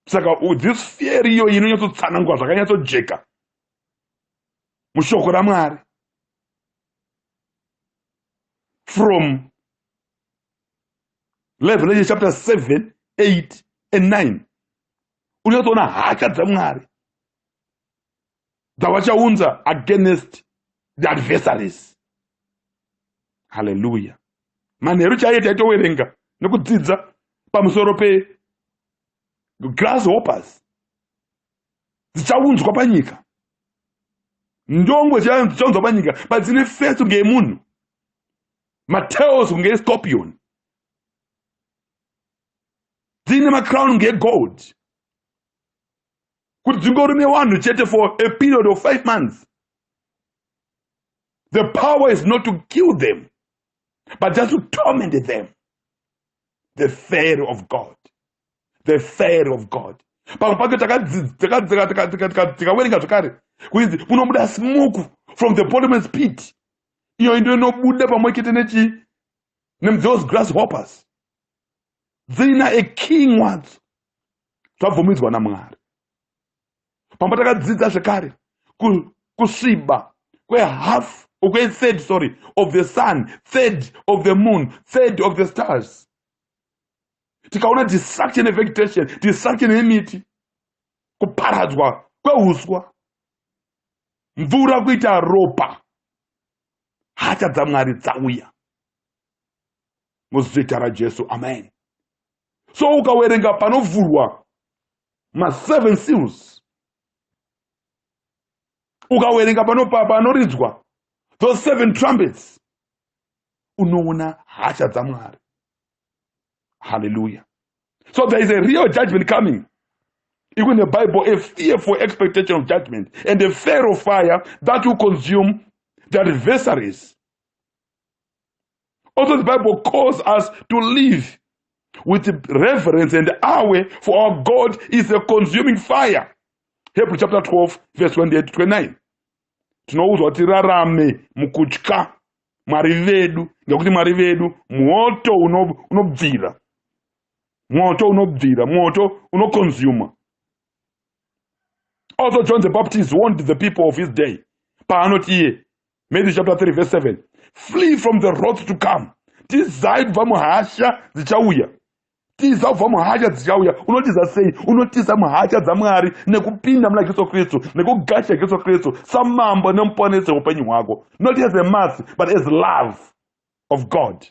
A: saka this fear iyo inonyatsotsanangwa zvakanyatsojeka mushoko raMwari from Revelation chapter 7, 8 and 9. Unotoona hasha dzaMwari dzavachaunza against the adversaries. Hallelujah. Manheru chaiye taitowerenga nekudzidza pamusoro pe grasshoppers dzichaunzwa panyika, ndongwe dzichaunzwa panyika, but dzine face kunge yemunhu, matails kunge escorpion, dzine macrown kunge gold, kuti dzingorume vanhu chete for a period of 5 months. The power is not to kill them, but just to torment them. The fear of God. The fear of God. Pamwe tikawerenga zvakare kunzi kunobuda smoke from the bottomless pit. Iyo inobuda pamwe chete those grasshoppers. Dzina a king wadzo zvabvumidzwa naMwari. Pamwe takadzidza zvakare kusviba half third of the sun, third of the moon, third of the stars. Tikaona destruction of vegetation, destruction yemiti, kuparadzwa kweuswa, mvura kuita ropa, hasha dzaMwari dzauya muzita raJesu. Amen. So ukawerenga panovhurwa ma7 seals, ukawerenga panoridzwa those 7 trumpets, unoona hasha dzaMwari. Hallelujah. So there is a real judgment coming. Even in the Bible, a fearful expectation of judgment and a fear of fire that will consume the adversaries. Also, the Bible calls us to live with reverence and awe, for our God is a consuming fire. Hebrews chapter 12, verse 28 to 29. Tinouzwa kuti tirarame mukutya Mwari vedu, ngekuti Mwari vedu moto unobvira. Moto unobvira, moto unoconsume. Also, John the Baptist warned the people of his day. Paanoti, Matthew chapter 3, verse 7. Flee from the wrath to come. Tizai kubva muhasha dzichauya. Tiza kubva muhasha dzichauya. Unotiza sei? Unotiza muhasha dzaMwari nekupinda muna Jesu Kristu, nekugasha Jesu Kristu samambo nemuponesi weupenyu hwako. Not as a mass, but as love of God.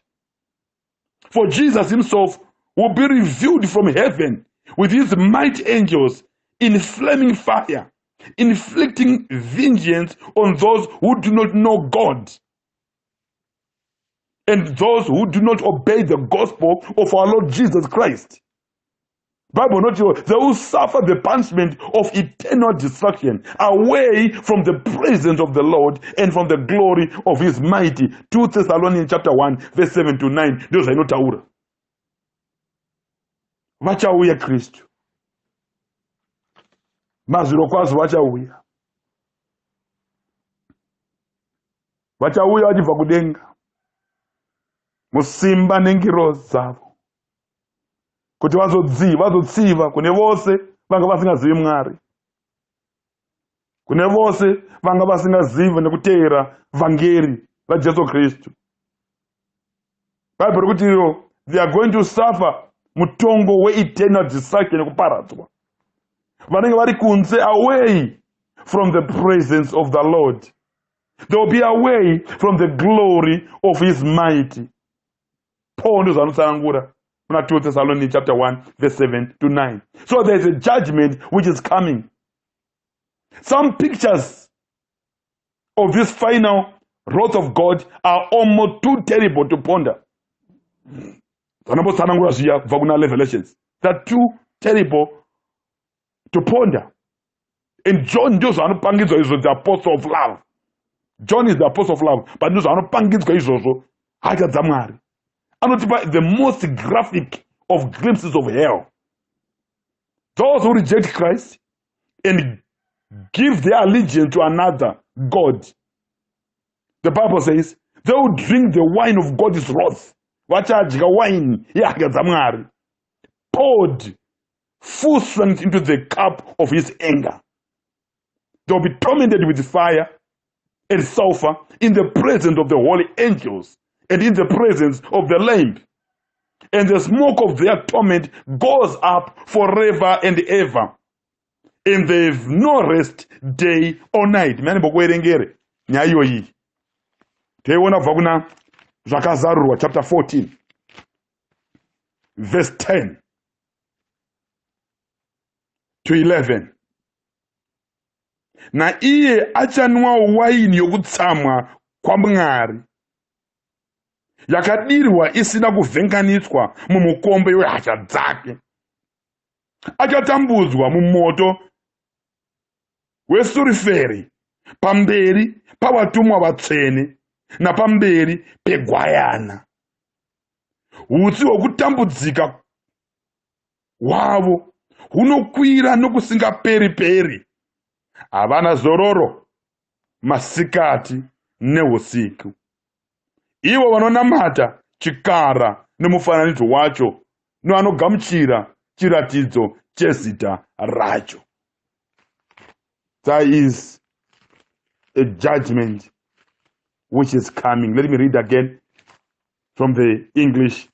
A: For Jesus himself will be revealed from heaven with his mighty angels in flaming fire, inflicting vengeance on those who do not know God and those who do not obey the gospel of our Lord Jesus Christ. Bible not sure, they will suffer the punishment of eternal destruction away from the presence of the Lord and from the glory of his mighty. 2 Thessalonians chapter 1, verse 7 to 9. Those are not taura. Vachauya Kristu. Mazuro kwazo vachauya. Vachauya vachibva kudenga. Musimba nengiro dzavo. Kuti vazotsiva kune vose vanga vasingazivi Mwari. Kune vose vanga vasingazivi nekuteera vhangeri raJesu Kristu. Bible kuti they are going to suffer mutongo eternal destruction nekuparadzwa. Vanenge vari kunze, away from the presence of the Lord. They will be away from the glory of his mighty. Paul knows anotsanangura. 2 Thessalonians chapter 1, verse 7 to 9. So there is a judgment which is coming. Some pictures of this final wrath of God are almost too terrible to ponder. Revelations. They're too terrible to ponder. And John knows the apostle of love. John is the apostle of love, but knows the most graphic of glimpses of hell. Those who reject Christ and give their allegiance to another God. The Bible says they will drink the wine of God's wrath. Wine poured full strength into the cup of his anger. They will be tormented with fire and sulfur in the presence of the holy angels and in the presence of the Lamb. And the smoke of their torment goes up forever and ever. And they have no rest day or night. Mani bokwerengere nyayo iyi. Teiona kubva kuna zvakazarurwa chapter 14 verse 10 to 11. Na iye achanwa waini yokutsamwa kwaMwari yakadirwa isina kuvhenganiswa mumukombe wehasha dzake. Achatambudzwa mumoto wesuriferi pamberi pavatumwa vatsvene napamberi pegwayana. Utsi hwokutambudzika hwavo hunokwira nokusingaperi-peri. Havana zororo masikati neusiku. Ivo vanonamata chikara nemufananidzo wacho nevanogamuchira chiratidzo chezita racho. There is a judgment which is coming. Let me read again from the English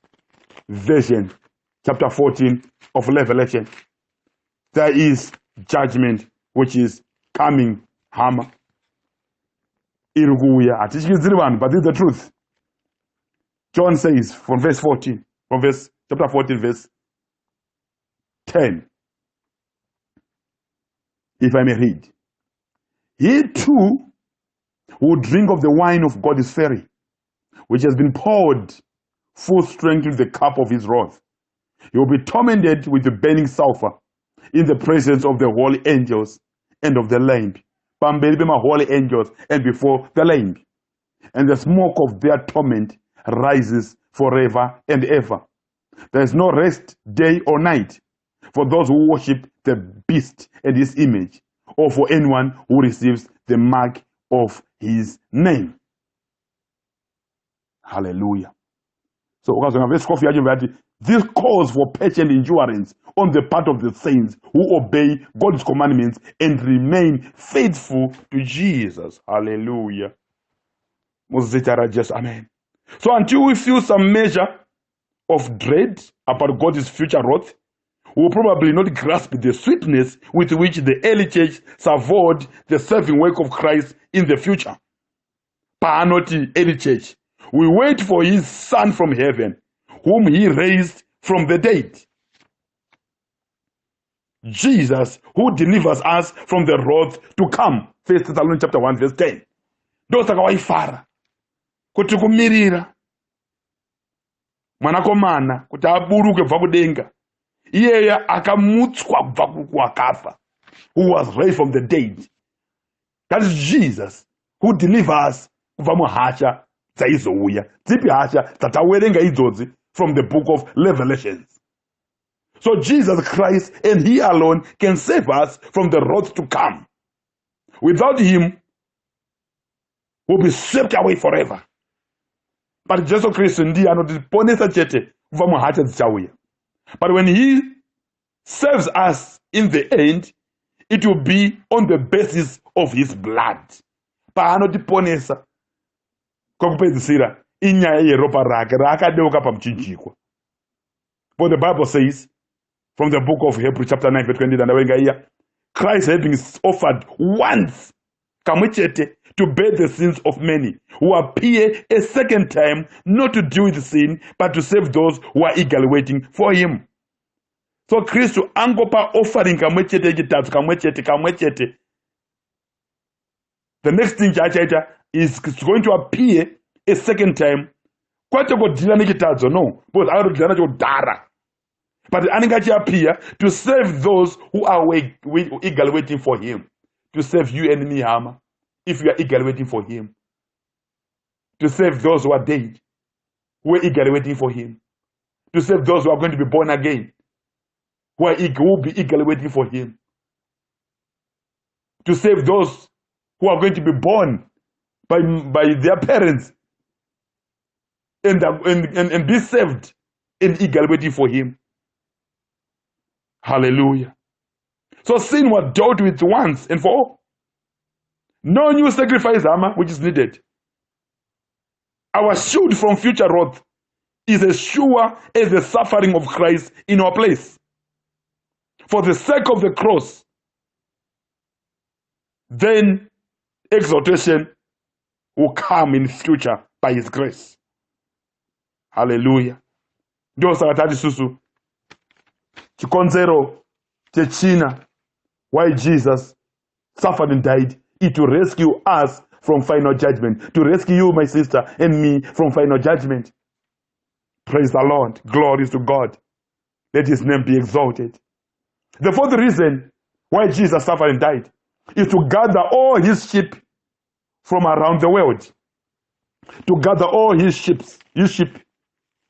A: version, chapter 14 of Revelation. There is judgment which is coming. Hama. Iriguya. But this is the truth. John says from verse 14, chapter 14, verse 10. If I may read. He too will drink of the wine of God's fury, which has been poured full strength into the cup of his wrath. He will be tormented with the burning sulfur in the presence of the holy angels and of the Lamb. Pamberi bema holy angels and before the Lamb. And the smoke of their torment rises forever and ever. There is no rest day or night for those who worship the beast and his image, or for anyone who receives the mark of his name. Hallelujah. So this calls for patient endurance on the part of the saints who obey God's commandments and remain faithful to Jesus. Hallelujah. Amen. So until we feel some measure of dread about God's future wrath, we will probably not grasp the sweetness with which the early church savored the saving work of Christ in the future. Paanoti early church. We wait for his Son from heaven, whom he raised from the dead. Jesus, who delivers us from the wrath to come. 1 Thessalonians chapter 1 verse 10. Ndosaka waifara kuti kumirira mwanakomana kuti aburuke kubva kudenga. Iyeye akamutswa kubva kuwakafa, who was raised from the dead. That is Jesus, who delivers kubva muhasha dzaizouya. Dzipi hasha dzatawerenga idzodzi from the book of Revelations. So Jesus Christ and he alone can save us from the wrath to come. Without him, we'll be swept away forever. But Jesus Christ ndiye anotiponesa chete kubva muhasha dzichauya. But when he saves us in the end, it will be on the basis of his blood. Paanotiponesa kwakupedzisira inyaya yeropa rake raakadeuka pamuchinjikwa. But the Bible says, from the book of Hebrews chapter 9 verse 20, Christ having offered once kamwechete to bear the sins of many, who appear a second time not to deal with sin, but to save those who are eagerly waiting for him. So Kristu angopa offering kamwechete chitatu kamwechete. The next thing chachaita is going to appear a second time. Kwete kodhila nechitadzo, no, because arodhila nachodhara. But anenge appear to save those who are eagerly waiting for him. To save you and me, Hama, if you are eagerly waiting for him. To save those who are dead, who are eagerly waiting for him. To save those who are going to be born again, who will be eagerly waiting for him. To save those who are going to be born by their parents and be saved and eagerly waiting for him. Hallelujah. So sin was dealt with once and for all. No new sacrifice, which is needed. Our shield from future wrath is as sure as the suffering of Christ in our place. For the sake of the cross, then exaltation will come in future by his grace. Hallelujah. Ndio sakatati susu. Chikonzero chechina why Jesus suffered and died is to rescue us from final judgment. To rescue you, my sister, and me from final judgment. Praise the Lord. Glory to God. Let his name be exalted. The fourth reason why Jesus suffered and died is to gather all his sheep from around the world. To gather all his sheep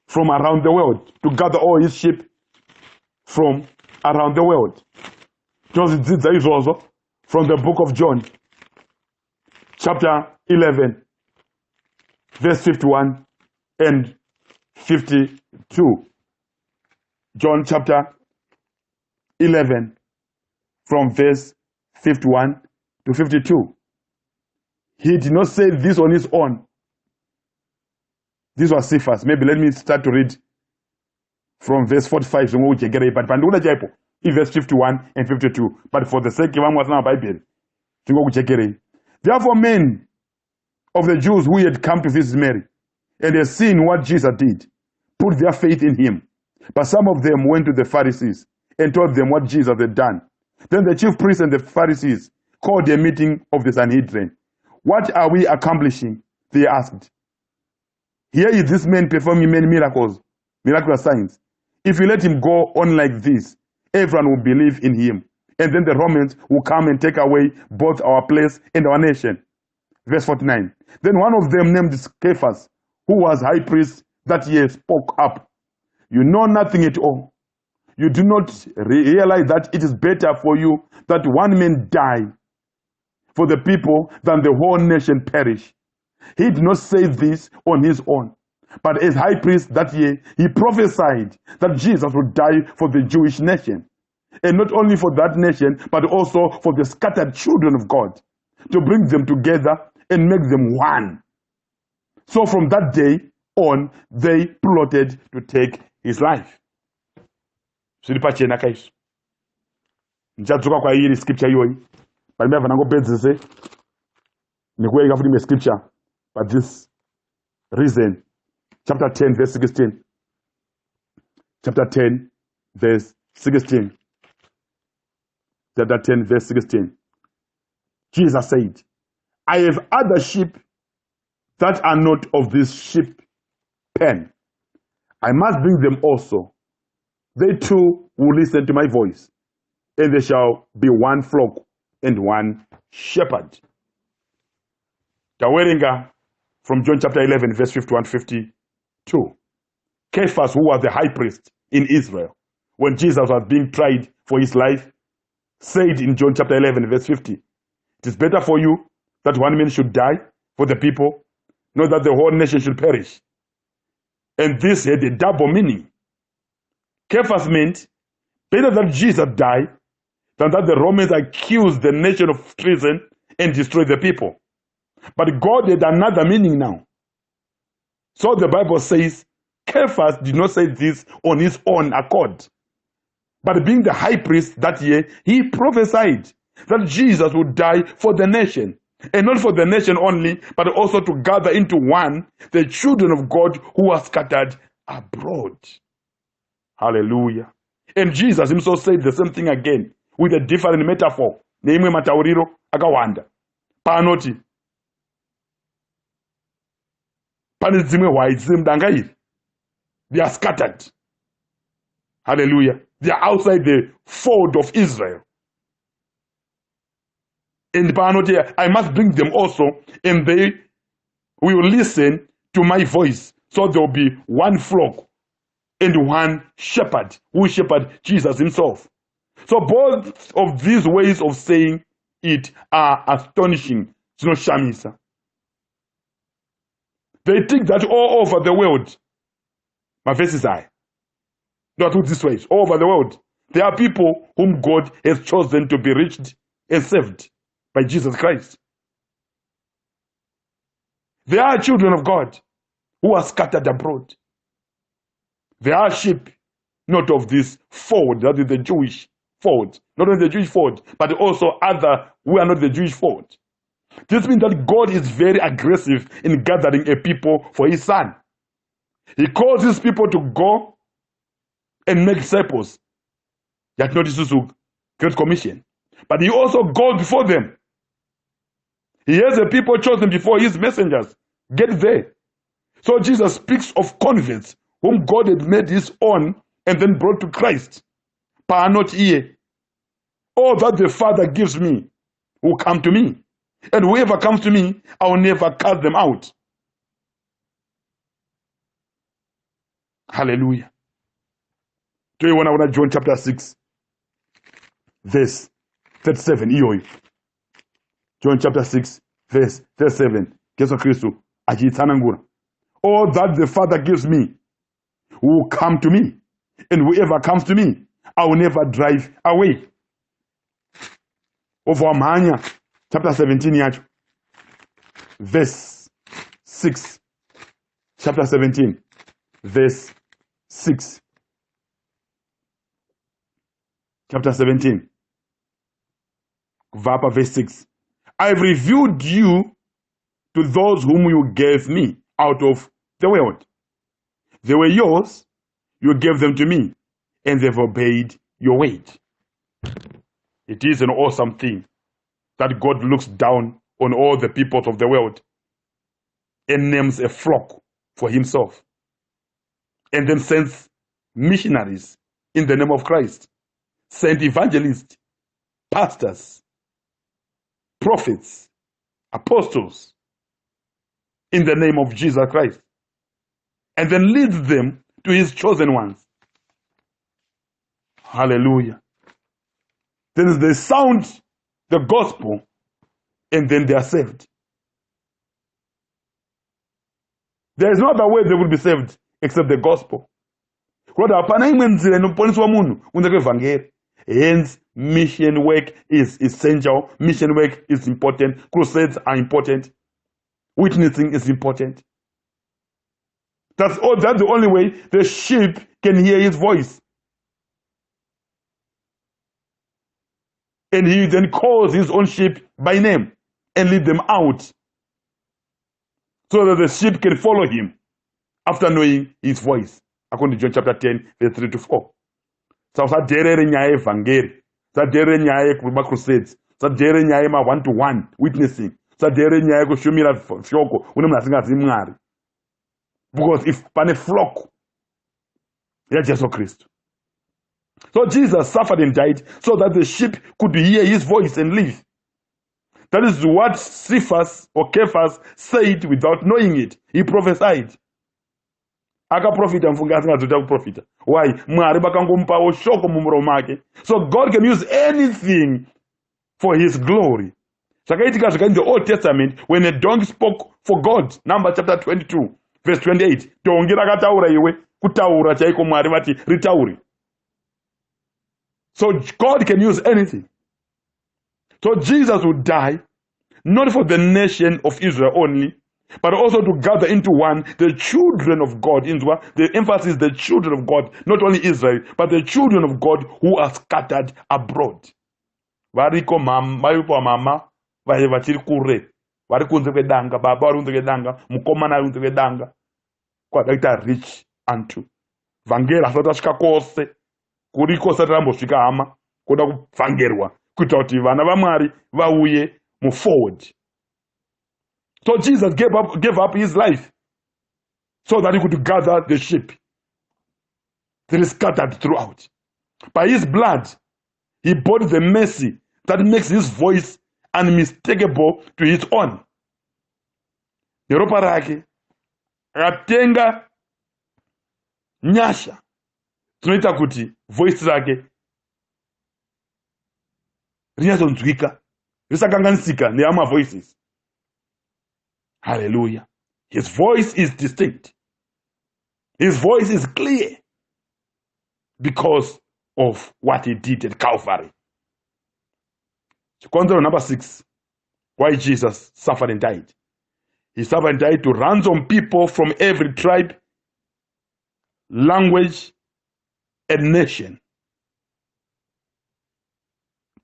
A: from around the world. To gather all his sheep from around the world. Just there is also from the book of John, chapter 11, verse 51 and 52. John chapter 11, from verse 51 to 52. He did not say this on his own. This was Cephas. Maybe let me start to read from verse 45. But in verse 51 and 52. But for the sake of Bible, therefore men of the Jews who had come to visit Mary and had seen what Jesus did, put their faith in him. But some of them went to the Pharisees and told them what Jesus had done. Then the chief priests and the Pharisees called a meeting of the Sanhedrin. What are we accomplishing? They asked. Here is this man performing many miracles, miraculous signs. If we let him go on like this, everyone will believe in him. And then the Romans will come and take away both our place and our nation. Verse 49. Then one of them named Caiaphas, who was high priest that year, spoke up. You know nothing at all. You do not realize that it is better for you that one man die for the people than the whole nation perish. He did not say this on his own, but as high priest that year, he prophesied that Jesus would die for the Jewish nation. And not only for that nation, but also for the scattered children of God, to bring them together and make them one. So from that day on, they plotted to take his life. Siripachena kaisu. Nchatuka kwa hili scripture yoi. But me vanango bedzese. Nikuwe ikafudi scripture. But this reason, chapter 10, verse 16. Chapter 10, verse 16. Chapter 10, verse 16. Jesus said, I have other sheep that are not of this sheep pen. I must bring them also. They too will listen to my voice, and there shall be one flock and one shepherd. Taweringa from John chapter 11, verse 51-52. Caiaphas, who was the high priest in Israel, when Jesus was being tried for his life, said in John chapter 11, verse 50, it is better for you that one man should die for the people, not that the whole nation should perish. And this had a double meaning. Caiaphas meant better that Jesus die than that the Romans accuse the nation of treason and destroy the people. But God had another meaning now. So the Bible says Caiaphas did not say this on his own accord. But being the high priest that year, he prophesied that Jesus would die for the nation. And not for the nation only, but also to gather into one the children of God who are scattered abroad. Hallelujah. And Jesus himself said the same thing again with a different metaphor. Neimwe matauriro akawanda. Panoti. They are scattered. Hallelujah. They are outside the fold of Israel. And I must bring them also, and they will listen to my voice. So there will be one flock and one shepherd, who shepherd Jesus himself. So both of these ways of saying it are astonishing. It's not shamisa. They think that all over the world, my face is high. Don't put this way, all over the world, There are people whom God has chosen to be reached and saved by Jesus Christ. There are children of God who are scattered abroad. There are sheep, not of this fold, that is the Jewish fold, not only the Jewish fold, but also other who are not the Jewish fold. This means that God is very aggressive in gathering a people for his son. He calls his people to go and make disciples. That notices the Great Commission. But he also goes before them. He has a people chosen before his messengers. Get there. So Jesus speaks of converts whom God had made his own and then brought to Christ. Not here. All that the Father gives me will come to me. And whoever comes to me, I will never cast them out. Hallelujah. Do you want to John chapter 6, verse 37? John chapter 6, verse 37. Yesu Kristu achitsanangura. All that the Father gives me will come to me. And whoever comes to me, I will never drive away. Over Manya, chapter 17, yacho. Verse 6. Chapter 17, verse 6. Chapter 17. Vapa verse 6. I've revealed you to those whom you gave me out of the world. They were yours, you gave them to me, and they've obeyed your word. It is an awesome thing that God looks down on all the peoples of the world and names a flock for himself, and then sends missionaries in the name of Christ, sent evangelists, pastors, prophets, apostles in the name of Jesus Christ, and then leads them to his chosen ones. Hallelujah. Then they sound the gospel and then they are saved. There is no other way they will be saved except the gospel. Hence, mission work is essential. Mission work is important. Crusades are important. Witnessing is important. That's the only way the sheep can hear his voice. And he then calls his own sheep by name and lead them out so that the sheep can follow him after knowing his voice. According to John chapter 10, verse 3 to 4. So, sadere nyaye evangeli, sadere nyaye kuma crusades, sadere nyaye ma one-to-one witnessing, sadere nyaye kushumira fyoko, unemuna asingazi mwari. Because if pane flock, ya Jesu Christ. So Jesus suffered and died so that the sheep could hear his voice and live. That is what Cephas or Cephas said without knowing it. He prophesied. Akaprofita mfunga asingazota kuprofita. Why? Mwari bakangomupawo shoko mumuromo make. So God can use anything for his glory. Zvakaitika in the Old Testament when a donkey spoke for God. Numbers chapter 22, verse 28. Dongi rakataura iwe kutaura chaiko Mwari vati ritauri. So God can use anything. So Jesus would die, not for the nation of Israel only, but also to gather into one the children of God. The emphasis is the children of God, not only Israel, but the children of God who are scattered abroad. Variko mama, vachiri kure, vari kunze kwedanga, baba vari kunze kwedanga, mukomana ari kunze kwedanga, kwadaita rich unto. Vhangeri hasati asvika kwose. Kuriko sati rambosvika hama kuda kubvangerwa kuita kuti vana vaMwari vauye forward. So Jesus gave up his life so that he could gather the sheep that is scattered throughout. By his blood, he bought the mercy that makes his voice unmistakable to his own. Neropa rake ratenga nyasha tunoita kuti voice rake rinyatsonzwika risakanganisika neama voices. Hallelujah. His voice is distinct. His voice is clear because of what he did at Calvary. Control number 6, why Jesus suffered and died. He suffered and died to ransom people from every tribe, language, and nation.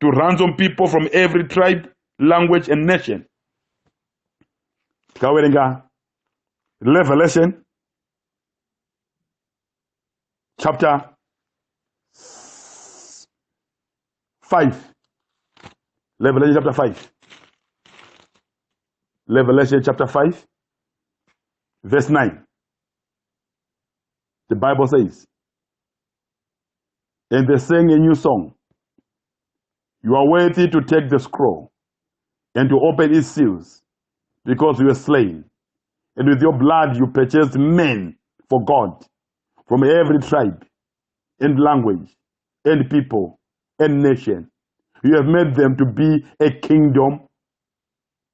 A: To ransom people from every tribe, language, and nation. Revelation chapter 5. Revelation chapter 5. Revelation chapter 5, verse 9. The Bible says, and they sang a new song. You are worthy to take the scroll and to open its seals, because you were slain, and with your blood you purchased men for God from every tribe and language and people and nation. You have made them to be a kingdom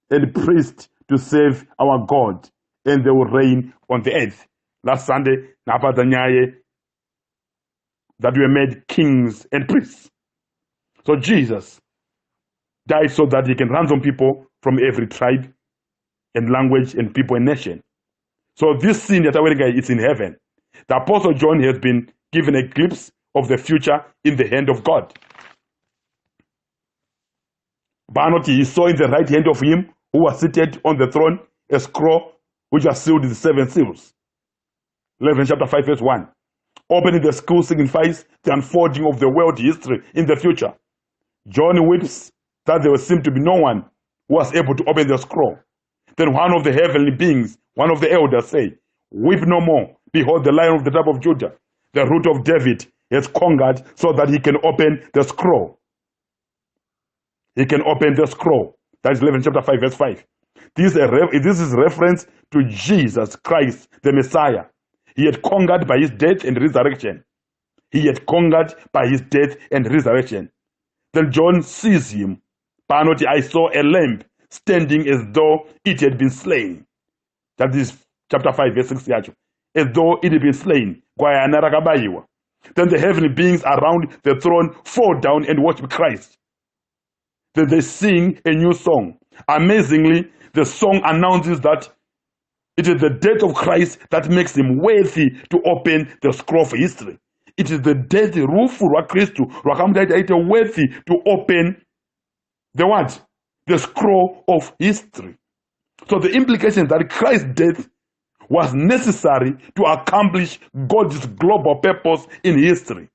A: and priests to serve our God, and they will reign on the earth. Last Sunday, that we were made kings and priests. So Jesus died so that he can ransom people from every tribe and language and people and nation. So this scene that is in heaven. The Apostle John has been given a glimpse of the future in the hand of God. But he saw in the right hand of him who was seated on the throne a scroll which was sealed with 7 seals. Revelation chapter 5 verse 1. Opening the scroll signifies the unfolding of the world history in the future. John weeps that there seemed to be no one who was able to open the scroll. Then one of the heavenly beings, one of the elders, say, weep no more. Behold, the Lion of the tribe of Judah, the Root of David, has conquered so that he can open the scroll. He can open the scroll. That is Revelation chapter 5 verse 5. This is reference to Jesus Christ, the Messiah. He had conquered by his death and resurrection. He had conquered by his death and resurrection. Then John sees him. I saw a lamb standing as though it had been slain. That is chapter 5 verse 6. As though it had been slain. Then the heavenly beings around the throne fall down and worship Christ. Then they sing a new song. Amazingly, the song announces that it is the death of Christ that makes him worthy to open the scroll of history. It is the death rufu rwa Kristu rwakamuita worthy to open the what? The scroll of history. So the implication that Christ's death was necessary to accomplish God's global purpose in history.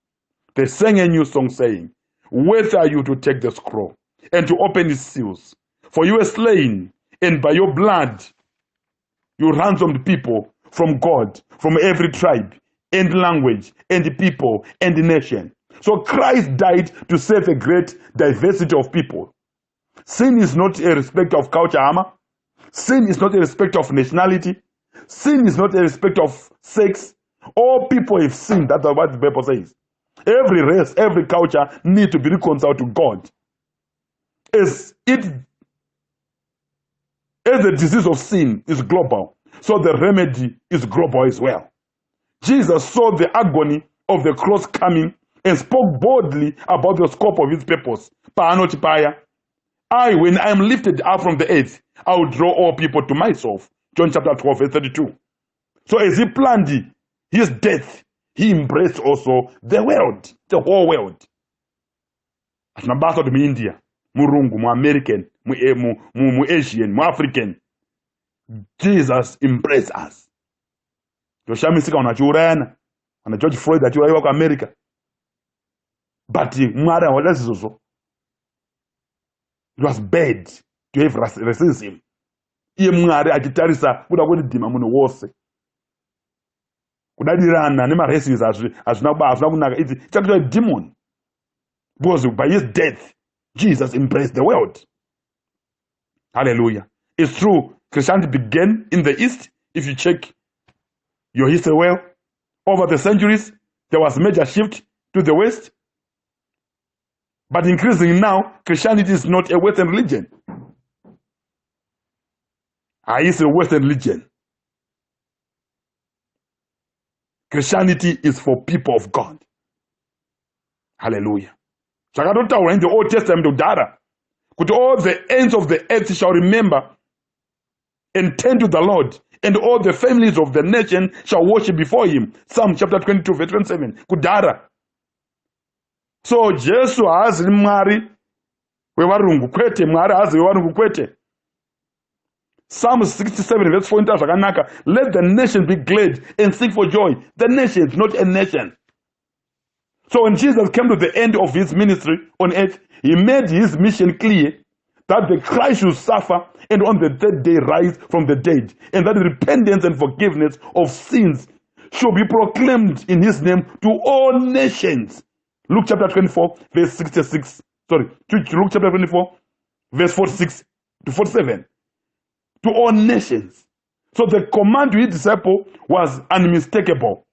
A: They sang a new song saying, worthy are you to take the scroll and to open its seals. For you were slain, and by your blood you ransomed people from God, from every tribe, and language, and people, and nation. So Christ died to save a great diversity of people. Sin is not a respect of culture, Ama. Sin is not a respect of nationality. Sin is not a respect of sex. All people have sinned. That's what the Bible says. Every race, every culture need to be reconciled to God. As the disease of sin is global, so the remedy is global as well. Jesus saw the agony of the cross coming and spoke boldly about the scope of his purpose. When I am lifted up from the earth, I will draw all people to myself. John chapter 12 verse 32. So as he planned his death, he embraced also the world, the whole world. As India, Murungu, mu American, mu Asian, mu African. Jesus embraced us. Joshamisika unachiurayana, ana George Floyd achiuraiwa ku America. But Mwari awalesizozo. It was bad to have racism. Iye Mwari achitarisa kuda kuti dima muno wose. Kudadirana nema races azvina kunaka. It's actually a demon. Because by his death, Jesus embraced the world. Hallelujah. It's true. Christianity began in the East. If you check your history well, over the centuries, there was a major shift to the West. But increasingly now, Christianity is not a Western religion. It's a Western religion. Christianity is for people of God. Hallelujah. Zvakatotaurwa in the Old Testament kudhara kuti all the ends of the earth shall remember and turn to the Lord, and all the families of the nation shall worship before him. Psalm chapter 22 verse 27 kudhara. So Jesu haazi Mwari wevarungu kwete, Mwari haazi wevarungu kwete. Psalm 67 verse 4 zvakanaka. Let the nations be glad and sing for joy. The nations, not a nation. So when Jesus came to the end of his ministry on earth, he made his mission clear that the Christ should suffer and on the third day rise from the dead, and that repentance and forgiveness of sins should be proclaimed in his name to all nations. Luke chapter 24 verse 66. Sorry, Luke chapter 24 verse 46 to 47. To all nations. So the command to his disciple was unmistakable.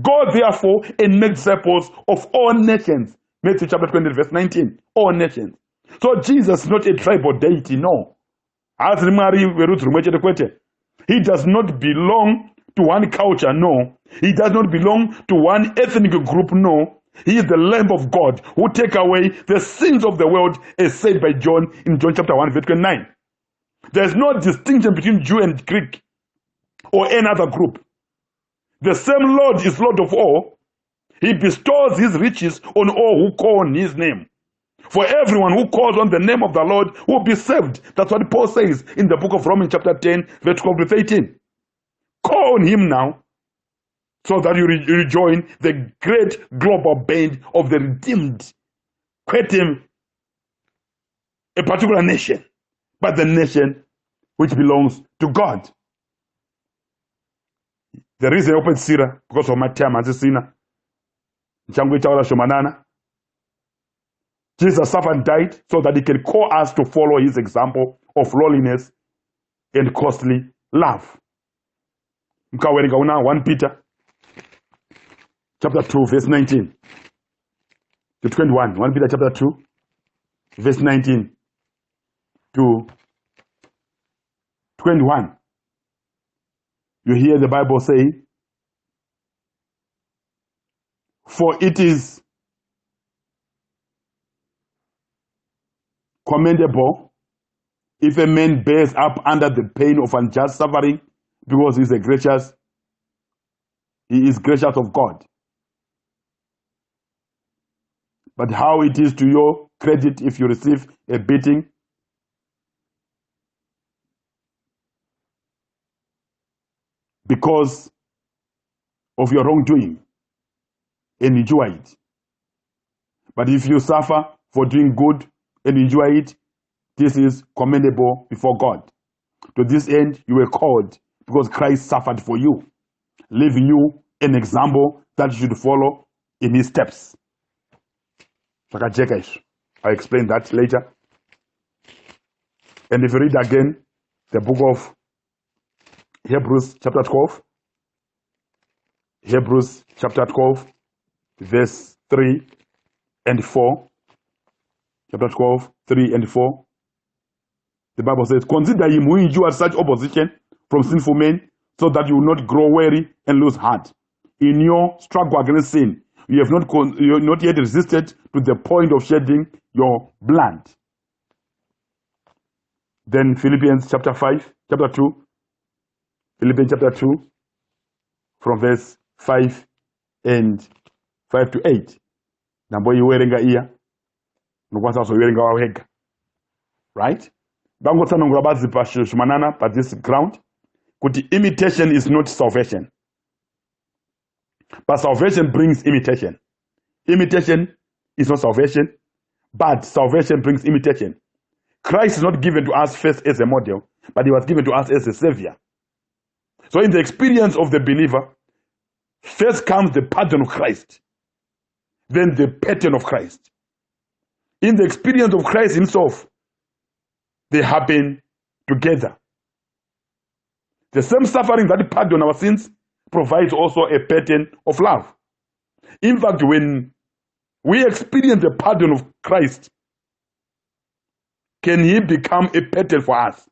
A: Go therefore and make disciples of all nations. Matthew chapter 20 verse 19. All nations. So Jesus is not a tribal deity, no. He does not belong to one culture, no. He does not belong to one ethnic group, no. He is the Lamb of God who take away the sins of the world, as said by John in John chapter 1 verse 29. There is no distinction between Jew and Greek or any other group. The same Lord is Lord of all. He bestows his riches on all who call on his name. For everyone who calls on the name of the Lord will be saved. That's what Paul says in the book of Romans chapter 10 verse 12 to 13. Call on him now so that you rejoin the great global band of the redeemed. Creating a particular nation, but the nation which belongs to God. The reason I opened Sira, because of my time as a sinner. Jesus suffered and died so that he can call us to follow his example of lowliness and costly love. 1 Peter chapter 2 verse 19 to 21. 1 Peter chapter 2 verse 19 to 21. You hear the Bible say, for it is commendable if a man bears up under the pain of unjust suffering, because he is gracious of God. But how it is to your credit if you receive a beating? Because of your wrongdoing, and enjoy it. But if you suffer for doing good and enjoy it, this is commendable before God. To this end you were called, because Christ suffered for you, leaving you an example that you should follow in his steps. I'll explain that later. And if you read again the book of Hebrews chapter 12, Hebrews chapter 12, verse 3 and 4, chapter 12, 3 and 4, the Bible says, consider him who endured such opposition from sinful men, so that you will not grow weary and lose heart. In your struggle against sin, you have not yet resisted to the point of shedding your blood. Then Philippians chapter 2, Philippians chapter 2, from verse 5 and 5 to 8. Nambo iwerenga iya, nukwasa soiwerenga wawega. Right? Bangotsanongura bazi pa shumanana pa this ground. Kuti imitation is not salvation. But salvation brings imitation. Imitation is not salvation, but salvation brings imitation. Christ is not given to us first as a model, but he was given to us as a savior. So in the experience of the believer, first comes the pardon of Christ, then the pattern of Christ. In the experience of Christ himself, they happen together. The same suffering that pardons our sins provides also a pattern of love. In fact, when we experience the pardon of Christ, can he become a pattern for us?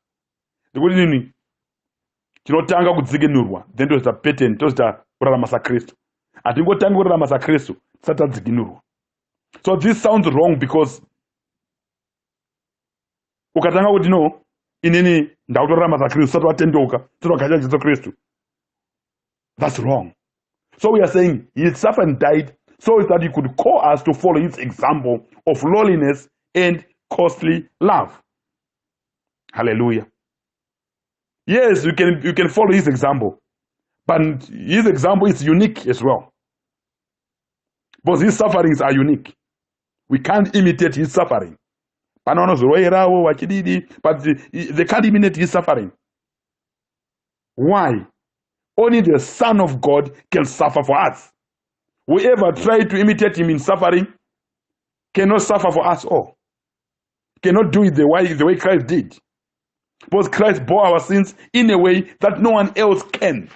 A: Tinotanga kudzikinurwa, then toita pattern, toita kurarama saKristu. Hatingotanga kurarama saKristu, tisati tadzikinurwa. So this sounds wrong because ukatanga kuti no, inini ndautorarama saKristu usati watendoka, usati wagacha Jesu Kristu. That's wrong. So we are saying he suffered and died so that he could call us to follow his example of lowliness and costly love. Hallelujah. Yes, you can follow his example, but his example is unique as well. Because his sufferings are unique. We can't imitate his suffering. But they can't imitate his suffering. Why? Only the Son of God can suffer for us. Whoever tried to imitate him in suffering cannot suffer for us all. Cannot do it the way Christ did. Because Christ bore our sins in a way that no one else can.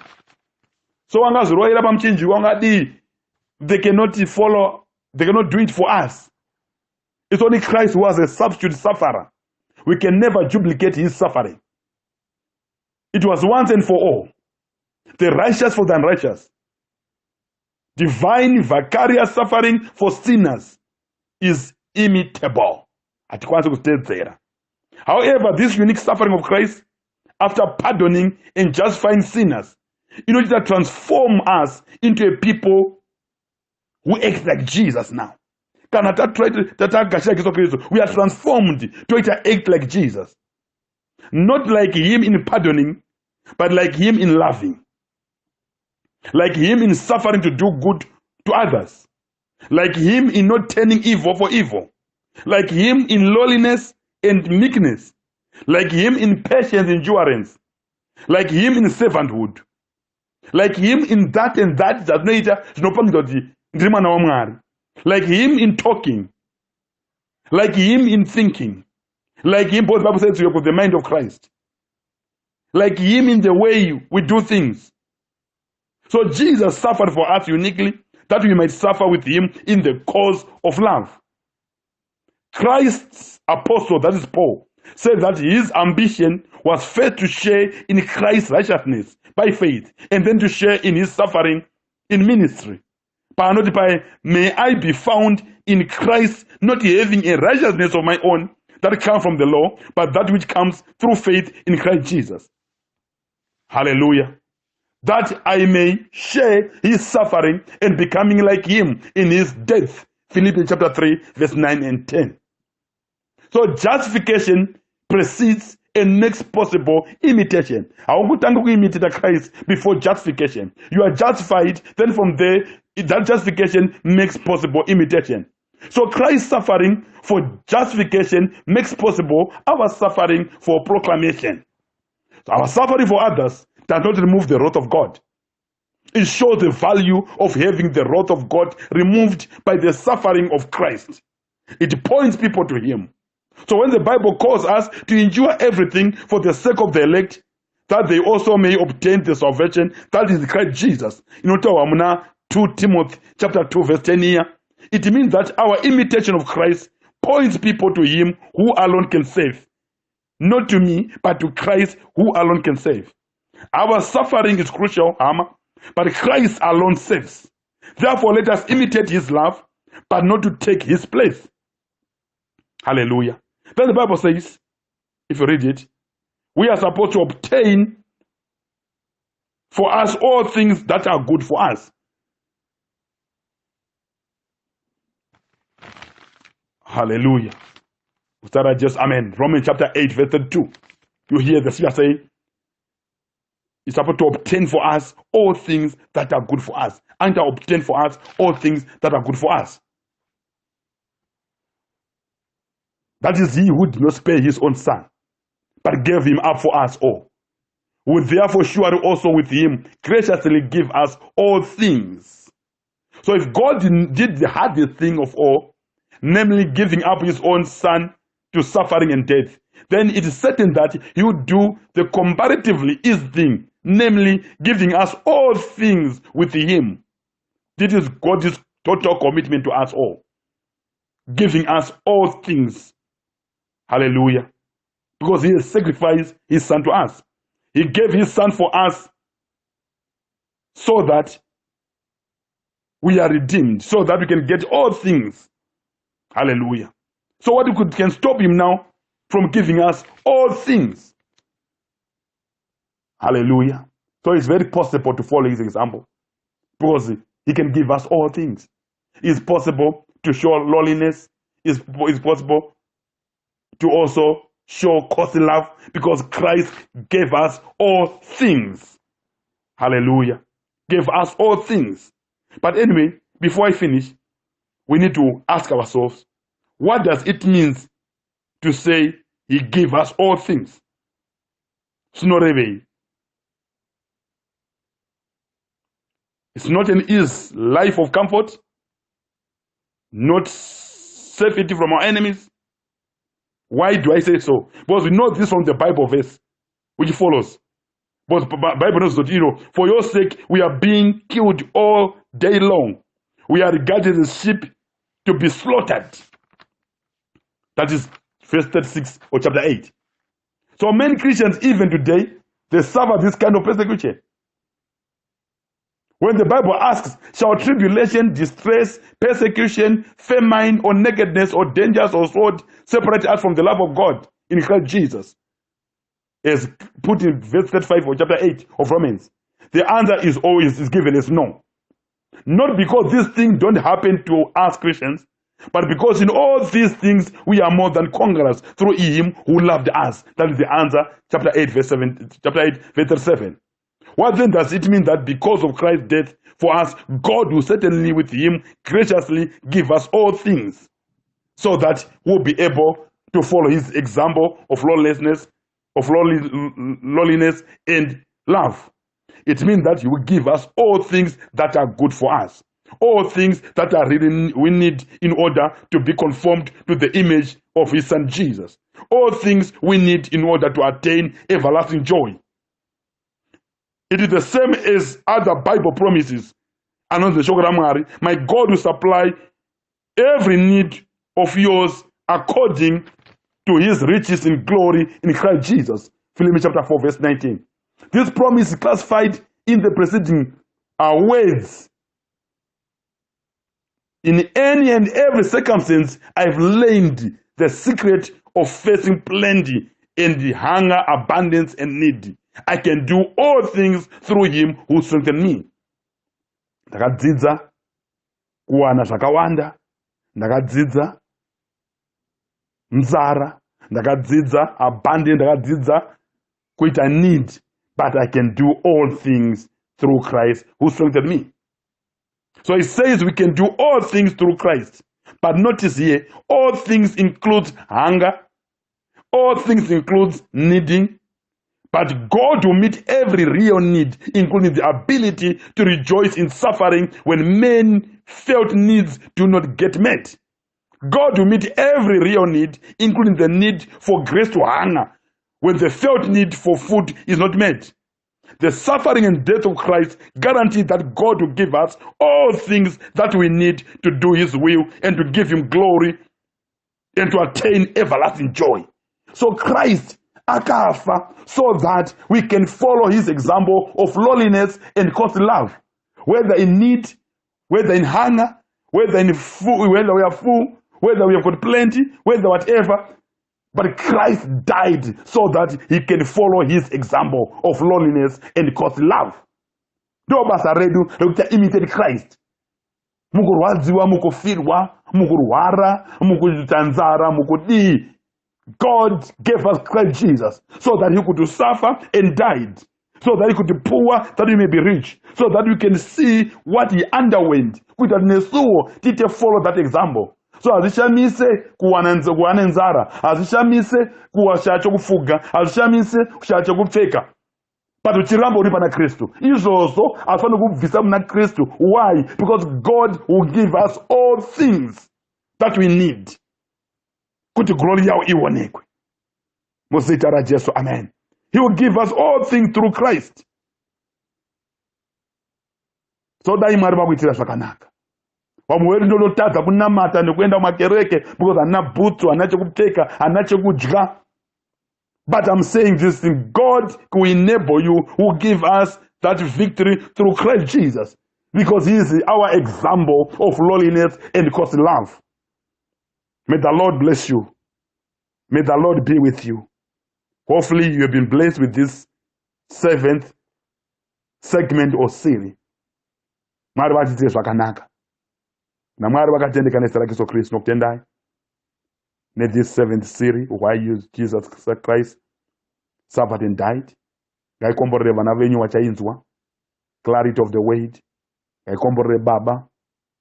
A: So they cannot follow, they cannot do it for us. It's only Christ who was a substitute sufferer. We can never duplicate his suffering. It was once and for all. The righteous for the unrighteous. Divine vicarious suffering for sinners is imitable. However, this unique suffering of Christ, after pardoning and justifying sinners, in order to transform us into a people who act like Jesus now. We are transformed to act like Jesus. Not like him in pardoning, but like him in loving. Like him in suffering to do good to others. Like him in not turning evil for evil. Like him in lowliness and meekness. Like him in patience and endurance. Like him in servanthood. Like him in that and that like him in talking. Like him in thinking. Like him, both Bible says, with the mind of Christ. Like him in the way we do things. So Jesus suffered for us uniquely, that we might suffer with him in the cause of love. Christ's apostle, that is Paul, said that his ambition was first to share in Christ's righteousness by faith, and then to share in his suffering in ministry. May I be found in Christ, not having a righteousness of my own that comes from the law, but that which comes through faith in Christ Jesus. Hallelujah. That I may share his suffering and becoming like him in his death. Philippians chapter 3, verse 9 and 10. So justification precedes and makes possible imitation. Hawukutanga kuimitate Christ before justification. You are justified, then from there, that justification makes possible imitation. So Christ's suffering for justification makes possible our suffering for proclamation. So our suffering for others does not remove the wrath of God. It shows the value of having the wrath of God removed by the suffering of Christ. It points people to him. So when the Bible calls us to endure everything for the sake of the elect, that they also may obtain the salvation that is Christ Jesus. 2 Timothy chapter 2 verse 10 here. It means that our imitation of Christ points people to him who alone can save. Not to me, but to Christ who alone can save. Our suffering is crucial, but Christ alone saves. Therefore, let us imitate his love, but not to take his place. Hallelujah. Then the Bible says, if you read it, we are supposed to obtain for us all things that are good for us. Hallelujah. Just amen. Romans chapter 8, verse 32. You hear the scripture saying, it's supposed to obtain for us all things that are good for us. And to obtain for us all things that are good for us. That is he who did not spare his own son, but gave him up for us all. Will therefore surely also with him graciously give us all things. So if God did the hardest thing of all, namely giving up his own son to suffering and death, then it is certain that he would do the comparatively easy thing, namely giving us all things with him. This is God's total commitment to us all. Giving us all things. Hallelujah. Because he has sacrificed his son to us. He gave his son for us so that we are redeemed, so that we can get all things. Hallelujah. So what can stop him now from giving us all things? Hallelujah. So it's very possible to follow his example because he can give us all things. It's possible to show lowliness. It's possible to also show costly love because Christ gave us all things. Hallelujah. Gave us all things. But anyway, before I finish, we need to ask ourselves, what does it mean to say he gave us all things? Snoreve. It's not an ease life of comfort, not safety from our enemies. Why do I say so? Because we know this from the Bible verse, which follows. But the Bible knows that, for your sake, we are being killed all day long. We are regarded as sheep to be slaughtered. That is verse 36 or chapter 8. So many Christians, even today, they suffer this kind of persecution. When the Bible asks, shall tribulation, distress, persecution, famine, or nakedness, or dangers, or sword separate us from the love of God in Christ Jesus? As put in verse 35 or chapter 8 of Romans. The answer is always given as no. Not because these things don't happen to us Christians, but because in all these things we are more than conquerors through him who loved us. That is the answer, chapter 8, verse 37. What then does it mean that because of Christ's death for us, God will certainly with him graciously give us all things so that we'll be able to follow his example of lawlessness, of lowliness and love? It means that he will give us all things that are good for us, all things that are really we need in order to be conformed to the image of his son Jesus, all things we need in order to attain everlasting joy. It is the same as other Bible promises. My God will supply every need of yours according to his riches in glory in Christ Jesus. Philippians chapter 4, verse 19. This promise is classified in the preceding words. In any and every circumstance, I've learned the secret of facing plenty and the hunger, abundance, and need. I can do all things through him who strengthens me. Ndakadzidza kuwana zvakawanda, ndakadzidza nzara, ndakadzidza abundance, ndakadzidza kuita need, but I can do all things through Christ who strengthens me. So it says we can do all things through Christ. But notice here, all things includes hunger, all things includes needing, but God will meet every real need, including the ability to rejoice in suffering when men felt needs do not get met. God will meet every real need, including the need for grace to hunger, when the felt need for food is not met. The suffering and death of Christ guarantee that God will give us all things that we need to do his will and to give him glory and to attain everlasting joy. So Christ akafa so that we can follow his example of lowliness and costly love. Whether in need, whether in hunger, whether in food, whether we are full, whether we have got plenty, whether whatever. But Christ died so that he can follow his example of lowliness and costly love. Ndo basa redu rekuti imitate Christ. Mukurwadziwa, mukufirwa, mukurwara, mukutanzara, mukudii. God gave us Christ Jesus so that he could suffer and died, so that he could be poor, that he may be rich, so that we can see what he underwent. Kuti nesuwo tite follow that example. So azishamise kuwana nzara, azishamise kuwasha chokufuga, azishamise kusha chokupfeka. But uchiramba uri pana Kristu. Izvozvo afana kubvisa muna Kristu. Why? Because God will give us all things that we need. Kuti glory yawo iwonekwe. Muzita ra Jesu, amen. He will give us all things through Christ. So dai Mwari vakuitira zvakanaka. Vamwe vedu ndolotadza kunamata nekuenda mumakereke because hana bhutsu, hana chekupfeka, hana chekudya. But I'm saying this thing, God will enable you, will give us that victory through Christ Jesus. Because he is our example of lowliness and costly love. May the Lord bless you. May the Lord be with you. Hopefully you have been blessed with this 7th segment or series. Mwari vachitire zvakanaka. NaMwari vakatendeka nezita raKristu Kristu nokutendai this 7th series why Jesus Christ suffered and died. Ngaikomborere vana venyu vachainzwa clarity of the word. Ngaikomborere baba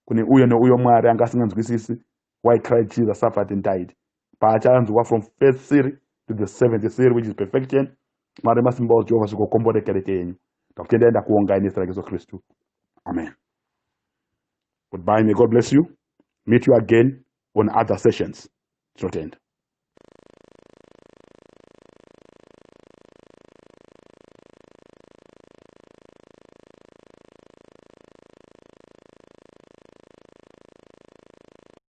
A: kune uyo neuyo Mwari angasinganzwisisi why Christ Jesus suffered and died. Paachanzwa from 1st series to the 7th series which is perfection. Mwari masimba Jehovah zvikokombore kereke yenyu. Ndakutendai kuongai nezita raKristu Kristu. Amen. Goodbye. May God bless you. Meet you again on other sessions. It's not end.